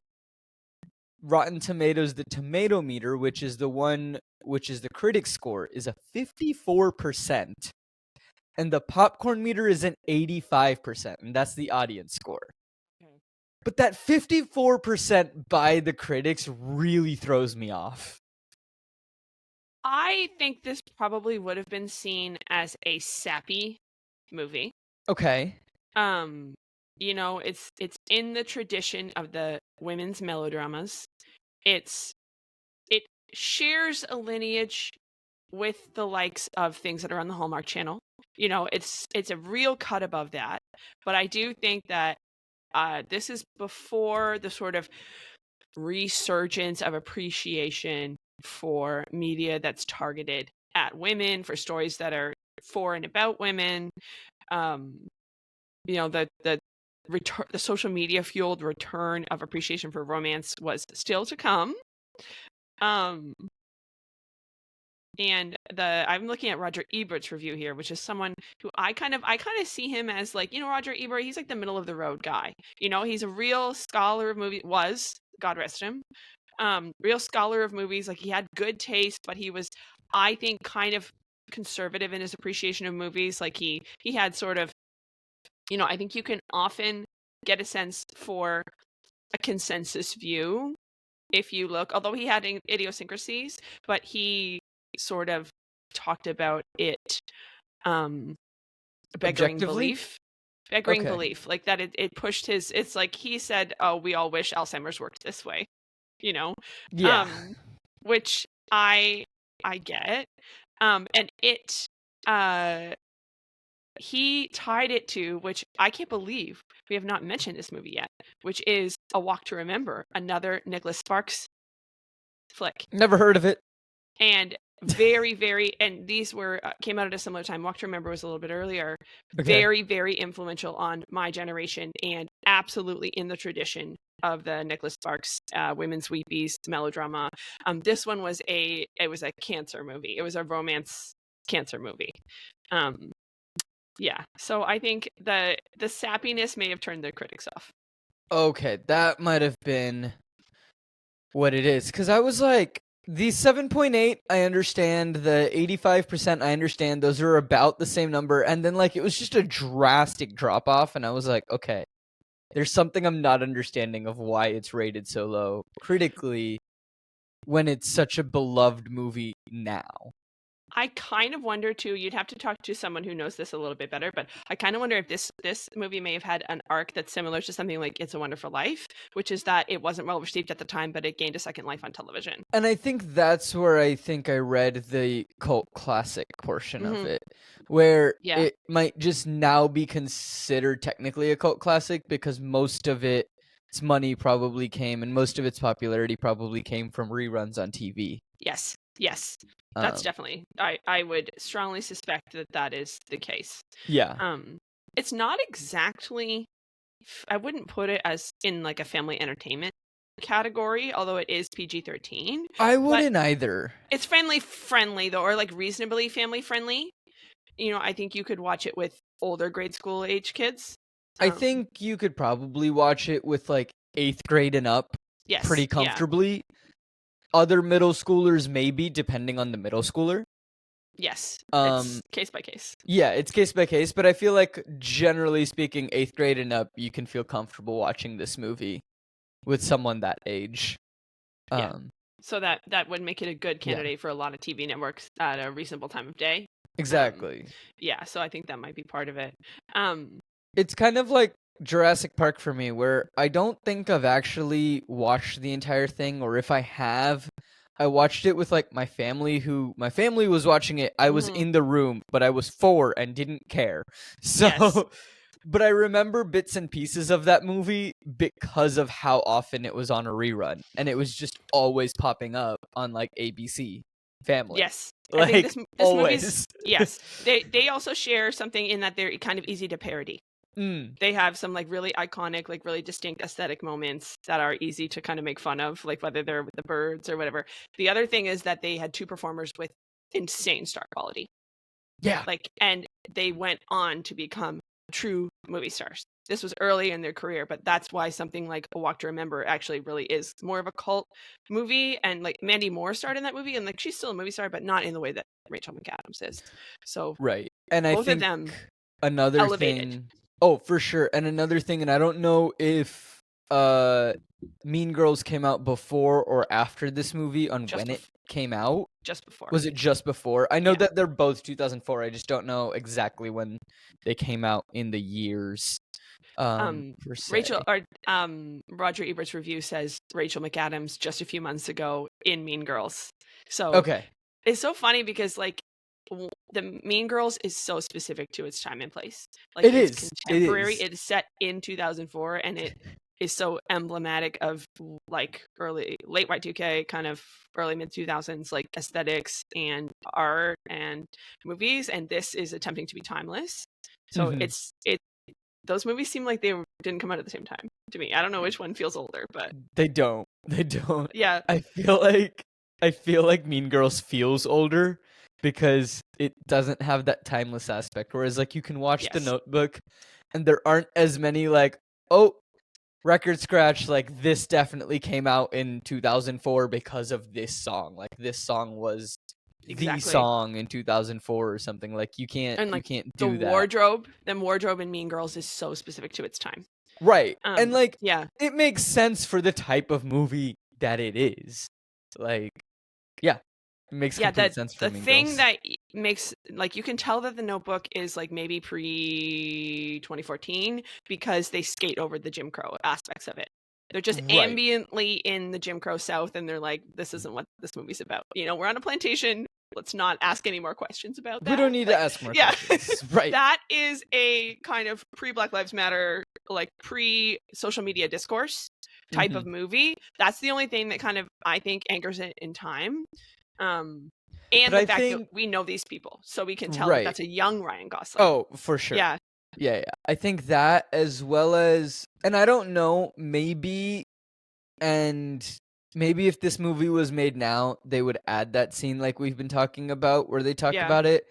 Rotten Tomatoes, the tomato meter, which is the critic score, is a 54%. And the popcorn meter is an 85%, and that's the audience score. But that 54% by the critics really throws me off. I think this probably would have been seen as a sappy movie. Okay. You know, it's in the tradition of the women's melodramas. It shares a lineage with the likes of things that are on the Hallmark Channel. You know, it's a real cut above that. But I do think that this is before the sort of resurgence of appreciation for media that's targeted at women, for stories that are for and about women. You know, the social media fueled return of appreciation for romance was still to come. And I'm looking at Roger Ebert's review here, which is someone who I kind of see him as like, you know, Roger Ebert, he's like the middle of the road guy. You know, he's a real scholar of movies, God rest him. Real scholar of movies. Like, he had good taste, but he was, I think, kind of conservative in his appreciation of movies. Like, he had sort of, you know, I think you can often get a sense for a consensus view if you look, although he had idiosyncrasies, but he sort of talked about it beggaring belief. Like that it pushed his, it's like he said, oh, we all wish Alzheimer's worked this way, you know? Yeah. Which I get. And it he tied it to, which I can't believe we have not mentioned this movie yet, which is A Walk to Remember, another Nicholas Sparks flick. Never heard of it. And very, very, and these were came out at a similar time. Walk to Remember was a little bit earlier. Okay. Very, very influential on my generation, and absolutely in the tradition of the Nicholas Sparks women's weepies melodrama. This one was a cancer movie. It was a romance cancer movie. Yeah, so I think the sappiness may have turned the critics off. Okay, that might have been what it is. Because I was like, the 7.8, I understand. The 85%, I understand. Those are about the same number. And then, like, it was just a drastic drop off. And I was like, okay, there's something I'm not understanding of why it's rated so low critically when it's such a beloved movie now. I kind of wonder too, you'd have to talk to someone who knows this a little bit better, but I kind of wonder if this movie may have had an arc that's similar to something like It's a Wonderful Life, which is that it wasn't well received at the time, but it gained a second life on television. And I think that's where I read the cult classic portion of it, where it might just now be considered technically a cult classic because most of its money probably came, and most of its popularity probably came from reruns on TV. Yes. That's definitely, I would strongly suspect that is the case. Yeah. It's not exactly, I wouldn't put it as in like a family entertainment category, although it is PG-13. I wouldn't either. It's family friendly though, or like reasonably family friendly. You know, I think you could watch it with older grade school age kids. I think you could probably watch it with like 8th grade and up pretty comfortably. Yeah. Other middle schoolers maybe, depending on the middle schooler. Yes, it's case by case. Yeah, it's case by case, but I feel like generally speaking, 8th grade and up, you can feel comfortable watching this movie with someone that age. So that would make it a good candidate for a lot of TV networks at a reasonable time of day. Exactly. So I think that might be part of it. It's kind of like Jurassic Park for me, where I don't think I've actually watched the entire thing, or if I have, I watched it with like my family was watching it. I was in the room, but I was 4 and didn't care. So, but I remember bits and pieces of that movie because of how often it was on a rerun, and it was just always popping up on like ABC Family. Yes. Like, I think this always. Yes. They also share something in that they're kind of easy to parody. They have some like really iconic, like really distinct aesthetic moments that are easy to kind of make fun of, like whether they're with the birds or whatever. The other thing is that they had 2 performers with insane star quality. Yeah. Like, and they went on to become true movie stars. This was early in their career, but that's why something like A Walk to Remember actually really is more of a cult movie. And like Mandy Moore starred in that movie, and like she's still a movie star, but not in the way that Rachel McAdams is. So right. And both I think of them another elevated. thing. Oh, for sure. And another thing, and I don't know if Mean Girls came out before or after this movie on Just when it bef- came out. just before. Was it just before? I know Yeah. that they're both 2004. I just don't know exactly when they came out in the years. Per se. Rachel or Roger Ebert's review says Rachel McAdams just a few months ago in Mean Girls. So Okay. it's so funny because like the Mean Girls is so specific to its time and place. Like It it's is. contemporary. It is. It is set in 2004 and it is so emblematic of like late Y2K, kind of early mid 2000s like aesthetics and art and movies, and this is attempting to be timeless. So Mhm. those movies seem like they didn't come out at the same time to me. I don't know which one feels older, but They don't. They don't. yeah. I feel like Mean Girls feels older because it doesn't have that timeless aspect. Whereas like you can watch The Yes. Notebook and there aren't as many like, oh, record scratch, like this definitely came out in 2004 because of this song. Like this song was the Exactly. song in 2004 or something. Like you can't And like do the that. wardrobe in Mean Girls is so specific to its time. Right. And like yeah. it makes sense for the type of movie that it is. Like yeah. It makes complete sense for the Mean thing Girls. that makes like you can tell that The Notebook is like maybe pre 2014 because they skate over the Jim Crow aspects of it. They're just Right. ambiently in the Jim Crow South, and they're like, this isn't what this movie's about. You know, we're on a plantation. Let's not ask any more questions about that. We don't need to ask more questions. Right. That is a kind of pre-Black Lives Matter, like pre-social media discourse type of movie. That's the only thing that kind of, I think, anchors it in time. And But the I fact think that we know these people, so we can tell that that's a young Ryan Gosling. Oh, for sure. Yeah. Yeah. I think that as well as, and I don't know, maybe if this movie was made now, they would add that scene like we've been talking about where they talk about it.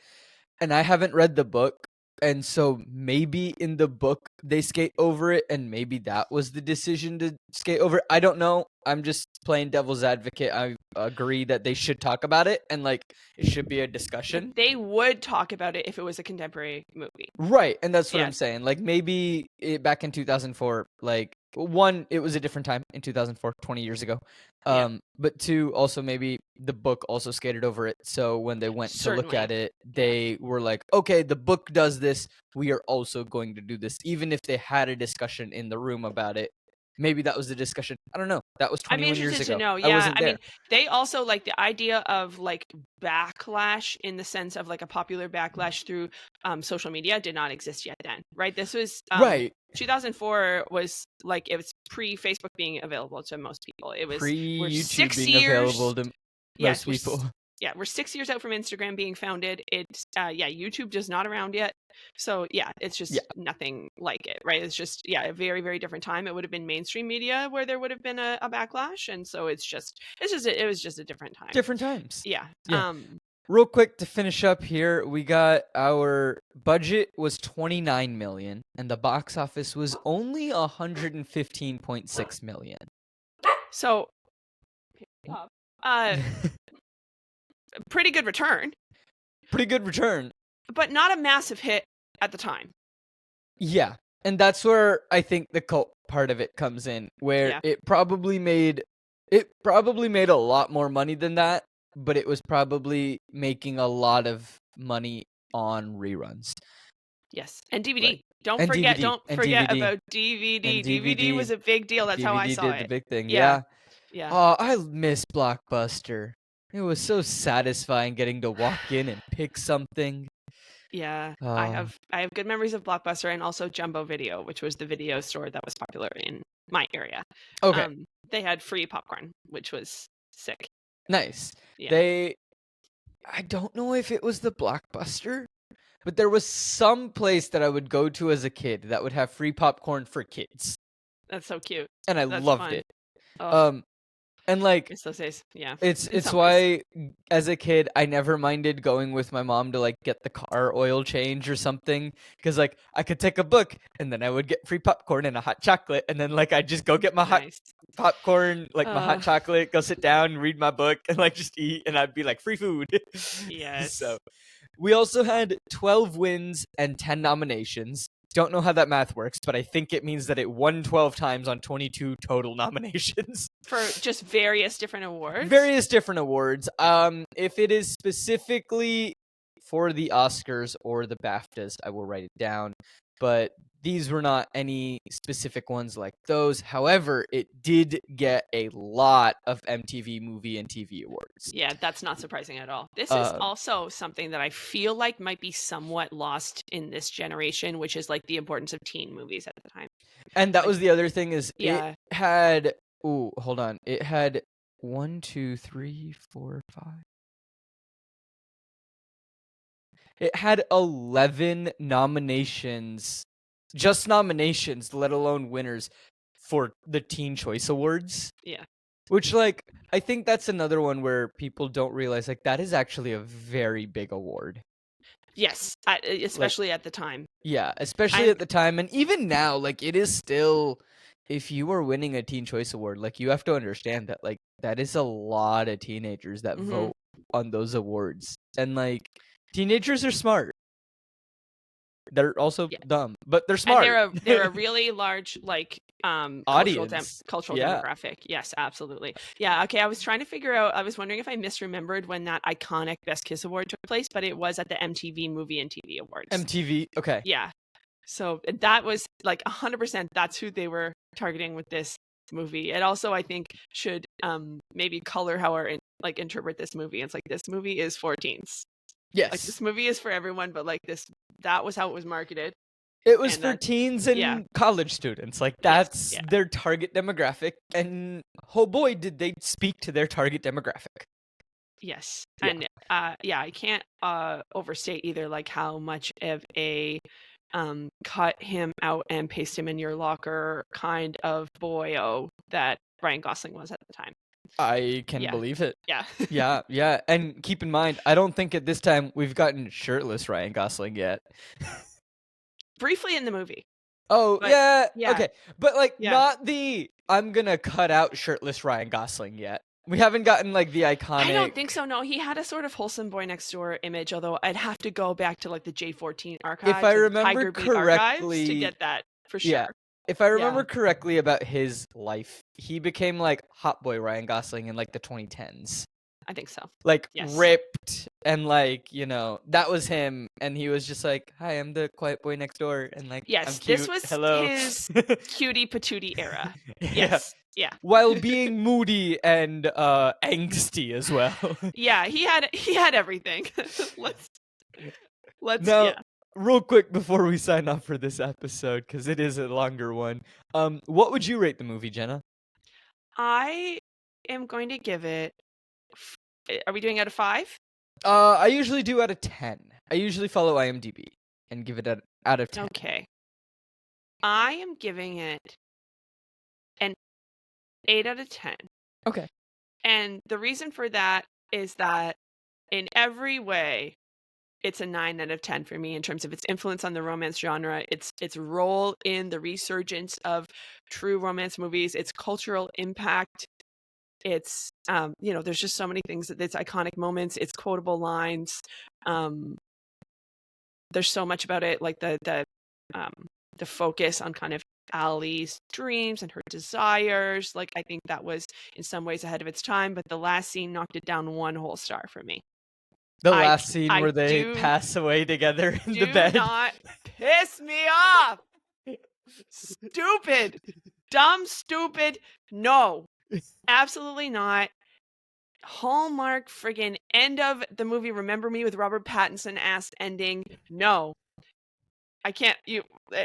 And I haven't read the book. And so maybe in the book they skate over it, and maybe that was the decision to skate over it. I don't know. I'm just playing devil's advocate. I agree that they should talk about it, and like it should be a discussion. They would talk about it if it was a contemporary movie. Right, and that's what I'm saying. Like maybe back in 2004, like one, it was a different time in 2004, 20 years ago. But two, also maybe the book also skated over it. So when they went to look at it, they were like, okay, the book does this. We are also going to do this. Even if they had a discussion in the room about it, maybe that was the discussion. I don't know. That was 21 years ago. To know. I wasn't there. I mean, they also like the idea of like backlash in the sense of like a popular backlash through social media did not exist yet then, right? This was right. 2004 was like it was pre-Facebook being available to most people. It was pre-YouTube being available to most people. We're 6 years out from Instagram being founded. It's YouTube just not around yet. So it's just nothing like it, right? It's just a very, very different time. It would have been mainstream media where there would have been a backlash, and so it was just a different time. Different times. Yeah. Real quick to finish up here, we got our budget was $29 million, and the box office was only $115.6 million. So, pretty good return. Pretty good return. But not a massive hit at the time. Yeah. And that's where I think the cult part of it comes in, where it probably made a lot more money than that, but it was probably making a lot of money on reruns. Yes. And DVD. Don't forget about DVD. DVD was a big deal. That's how I saw it. DVD did the big thing. Yeah. Oh, I miss Blockbuster. It was so satisfying getting to walk in and pick something. Yeah, I have good memories of Blockbuster and also Jumbo Video, which was the video store that was popular in my area. Okay. They had free popcorn, which was sick. Nice. Yeah. I don't know if it was the Blockbuster, but there was some place that I would go to as a kid that would have free popcorn for kids. That's so cute. And I loved it. Oh. And like it's those days, it's why as a kid I never minded going with my mom to like get the car oil change or something, because like I could take a book and then I would get free popcorn and a hot chocolate, and then like I'd just go get my hot popcorn, like my hot chocolate, go sit down and read my book and like just eat, and I'd be like free food. Yes. So we also had 12 wins and 10 nominations. Don't know how that math works, but I think it means that it won 12 times on 22 total nominations. For just various different awards? Various different awards. If it is specifically for the Oscars or the BAFTAs, I will write it down. But these were not any specific ones like those. However, it did get a lot of MTV Movie and TV Awards. Yeah, that's not surprising at all. This is also something that I feel like might be somewhat lost in this generation, which is like the importance of teen movies at the time. And that was the other thing is Yeah. it had... Ooh, hold on. It had 1, 2, 3, 4, 5... It had 11 nominations, just nominations, let alone winners, for the Teen Choice Awards. Yeah. Which, like, I think that's another one where people don't realize, like, that is actually a very big award. Yes, especially at the time. Yeah, especially at the time. And even now, like, it is still, if you are winning a Teen Choice Award, like, you have to understand that, like, that is a lot of teenagers that vote on those awards. And, like, teenagers are smart. They're also dumb, but they're smart. And they're a really large, like, audience. Cultural demographic. Yes, absolutely. Yeah, okay, I was trying to figure out, I was wondering if I misremembered when that iconic Best Kiss Award took place, but it was at the MTV Movie and TV Awards. MTV, okay. Yeah. So that was, like, 100%, that's who they were targeting with this movie. It also, I think, should maybe color how we interpret this movie. It's like, this movie is for teens. Yes. Like, this movie is for everyone, but like that was how it was marketed. It was for teens and college students. Like, that's their target demographic. And oh boy, did they speak to their target demographic. Yes. And I can't overstate either, like, how much of a cut him out and paste him in your locker kind of boyo that Ryan Gosling was at the time. I can believe it. Yeah. Yeah. And keep in mind, I don't think at this time we've gotten shirtless Ryan Gosling yet. Briefly in the movie. Oh, yeah. Okay. But, like, not the I'm gonna cut out shirtless Ryan Gosling yet. We haven't gotten, like, the iconic... I don't think so, no. He had a sort of wholesome boy next door image, although I'd have to go back to, like, the J14 archives. If I remember correctly... to get that, for sure. Yeah. If I remember correctly about his life, he became, like, hot boy Ryan Gosling in, like, the 2010s. I think so. Like, ripped, and, like, you know, that was him, and he was just like, hi, I'm the quiet boy next door, and, like, I'm cute. This was Hello. His cutie patootie era. Yes. Yeah. While being moody and angsty as well. Yeah, he had everything. Let's now, real quick before we sign off for this episode, because it is a longer one, what would you rate the movie, Jenna? I am going to give it... Are we doing out of 5? I usually do out of 10. I usually follow IMDb and give it out of 10. Okay. I am giving it an 8 out of 10. Okay. And the reason for that is that in every way, it's a 9 out of 10 for me in terms of its influence on the romance genre, its role in the resurgence of true romance movies, its cultural impact. It's, there's just so many things, its iconic moments, its quotable lines. There's so much about it, like the focus on kind of Allie's dreams and her desires. Like, I think that was in some ways ahead of its time, but the last scene knocked it down 1 whole star for me. The last scene where they pass away together in the bed. Do not piss me off! Stupid! Dumb, stupid. No. Absolutely not. Hallmark friggin' end of the movie Remember Me with Robert Pattinson ass ending. No. I can't.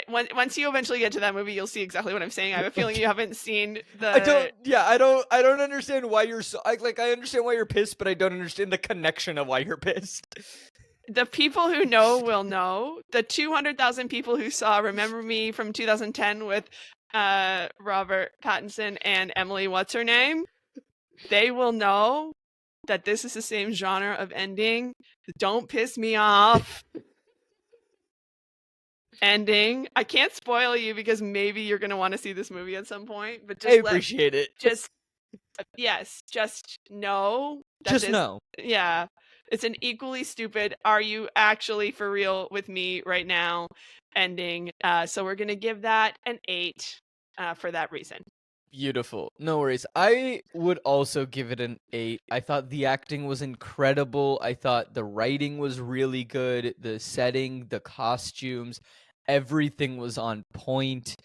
Once you eventually get to that movie, you'll see exactly what I'm saying. I have a feeling you haven't seen the... I don't understand why you're so... I understand why you're pissed, but I don't understand the connection of why you're pissed. The people who know will know. The 200,000 people who saw Remember Me from 2010 with Robert Pattinson and Emily what's-her-name, they will know that this is the same genre of ending. Don't piss me off. Ending. I can't spoil you because maybe you're going to want to see this movie at some point, but just I appreciate it. Just know. Just know. Yeah. It's an equally stupid, are you actually for real with me right now ending. So we're going to give that an 8 for that reason. Beautiful. No worries. I would also give it an 8. I thought the acting was incredible. I thought the writing was really good. The setting, the costumes, everything was on point.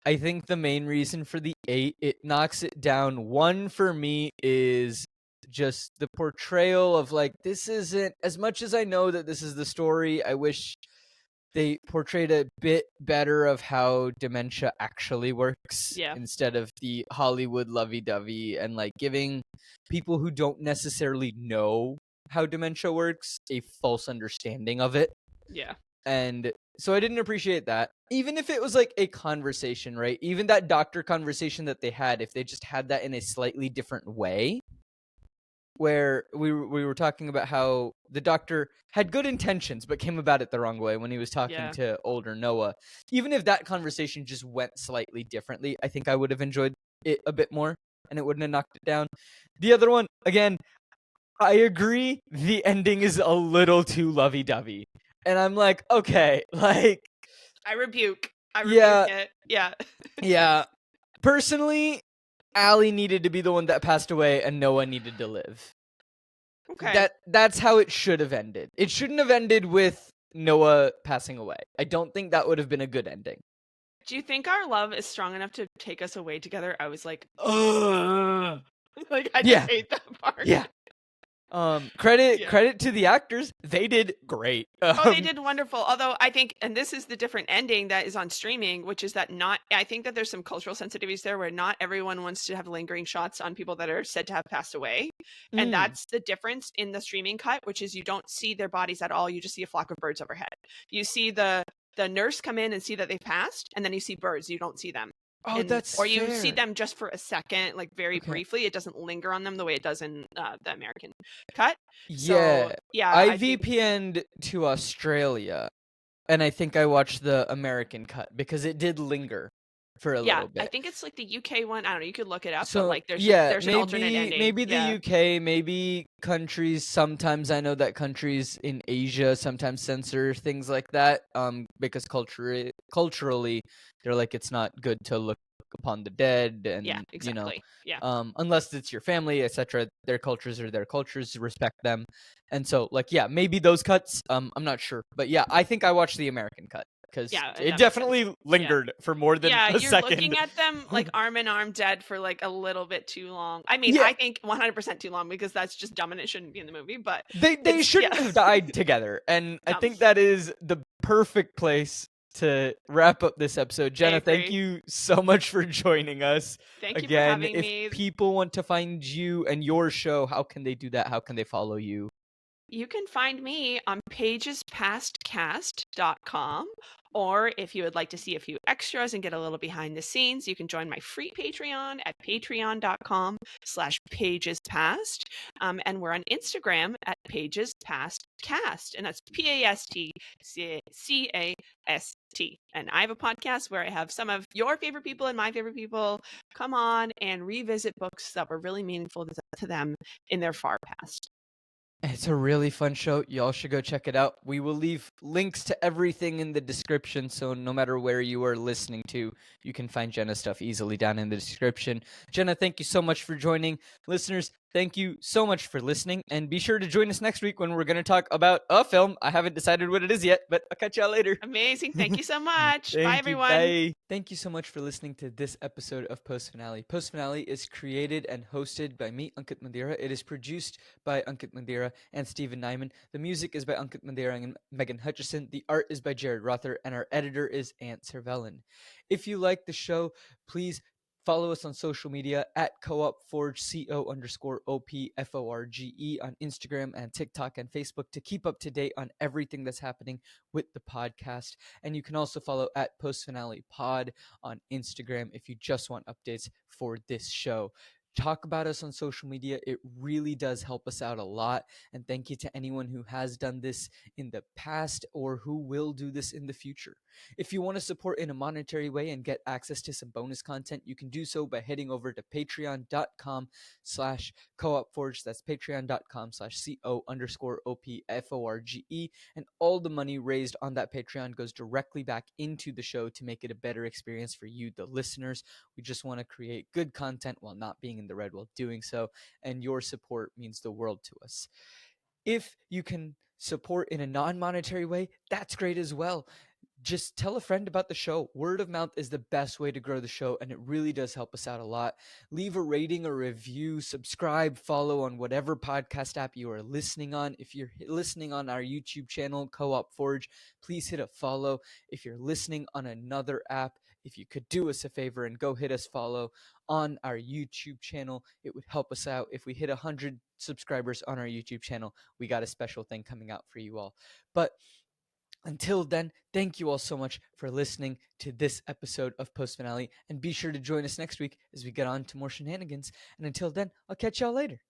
I think the main reason for the 8, it knocks it down. One for me is just the portrayal of like, this isn't, as much as I know that this is the story, I wish they portrayed a bit better of how dementia actually works Yeah. instead of the Hollywood lovey-dovey and like giving people who don't necessarily know how dementia works a false understanding of it. Yeah. And so I didn't appreciate that. Even if it was like a conversation, right? Even that doctor conversation that they had, if they just had that in a slightly different way, where we were talking about how the doctor had good intentions but came about it the wrong way when he was talking Yeah. to older Noah. Even if that conversation just went slightly differently, I think I would have enjoyed it a bit more and it wouldn't have knocked it down. The other one, again, I agree, the ending is a little too lovey-dovey. And I'm like, okay, like, I rebuke yeah, it. Yeah. yeah. Personally, Allie needed to be the one that passed away and Noah needed to live. Okay. That's how it should have ended. It shouldn't have ended with Noah passing away. I don't think that would have been a good ending. Do you think our love is strong enough to take us away together? I was like, ugh. Like, I just Yeah. hate that part. Yeah. Credit Yeah. credit to the actors. They did great. Oh, they did wonderful. Although I think, and this is the different ending that is on streaming, which is that I think that there's some cultural sensitivities there where not everyone wants to have lingering shots on people that are said to have passed away. And that's the difference in the streaming cut, which is you don't see their bodies at all. You just see a flock of birds overhead. You see the nurse come in and see that they passed, and then you see birds. You don't see them. Oh, that's or you see fair. them just for a second, like very Okay. briefly. It doesn't linger on them the way it does in the American cut. Yeah. So yeah, I think VPN'd to Australia, and I think I watched the American cut because it did linger for a little I bit. think it's like the UK one. I don't know. You could look it up, but So like there's yeah, an alternate ending. maybe the Yeah. UK, maybe countries. Sometimes I know that countries in Asia sometimes censor things like that. Because culturally, they're like it's not good to look upon the dead, and Yeah, exactly. Yeah. unless it's your family, etc. Their cultures are their cultures. Respect them, and so like yeah, maybe those cuts. I'm not sure, but yeah, I think I watched the American cut because Yeah, that it makes definitely sense. lingered for more than Yeah, a you're second. looking at them like arm in arm dead for like a little bit too long. I mean, Yeah. I think 100% too long because that's just dumb and it shouldn't be in the movie, but They shouldn't have died together. And I Dumb. think that is the perfect place to wrap up this episode. Jenna, thank agree. you so much for joining us. Thank you for Again, having if me. people want to find you and your show, how can they do that? How can they follow you? You can find me on pagespastcast.com, or if you would like to see a few extras and get a little behind the scenes, you can join my free Patreon at patreon.com/pagespast. And we're on Instagram at pagespastcast, and that's PASTCAST. And I have a podcast where I have some of your favorite people and my favorite people come on and revisit books that were really meaningful to them in their far past. It's a really fun show. Y'all should go check it out. We will leave links to everything in the description, so no matter where you are listening to, you can find Jenna's stuff easily down in the description. Jenna, thank you so much for joining. Listeners, thank you so much for listening, and be sure to join us next week when we're going to talk about a film. I haven't decided what it is yet, but I'll catch y'all later. Amazing. Thank you so much. Thank Bye, you. everyone. Bye. Thank you so much for listening to this episode of Post Finale. Post Finale is created and hosted by me, Ankit Madhira. It is produced by Ankit Madhira and Stephen Nieman. The music is by Ankit Madhira and Megan Hutchison. The art is by Jarid Rother, and our editor is Servellon. If you like the show, please follow us on social media at co-op forge, CO_OPFORGE on Instagram and TikTok and Facebook to keep up to date on everything that's happening with the podcast. And you can also follow at Post Finale Pod on Instagram if you just want updates for this show. talk about us on social media. It really does help us out a lot. And thank you to anyone who has done this in the past or who will do this in the future. If you want to support in a monetary way and get access to some bonus content, you can do so by heading over to patreon.com/co-opforge. That's patreon.com/co_opforge. And all the money raised on that Patreon goes directly back into the show to make it a better experience for you, the listeners. We just want to create good content while not being in the red while doing so. And your support means the world to us. If you can support in a non-monetary way, that's great as well. Just tell a friend about the show. Word of mouth is the best way to grow the show, and it really does help us out a lot. Leave a rating, a review, subscribe, follow on whatever podcast app you are listening on. If you're listening on our YouTube channel, Co-op Forge, please hit a follow. If you're listening on another app, if you could do us a favor and go hit us follow on our YouTube channel, it would help us out. If we hit 100 subscribers on our YouTube channel, we got a special thing coming out for you all. But until then, thank you all so much for listening to this episode of Post Finale, and be sure to join us next week as we get on to more shenanigans. And until then, I'll catch y'all later.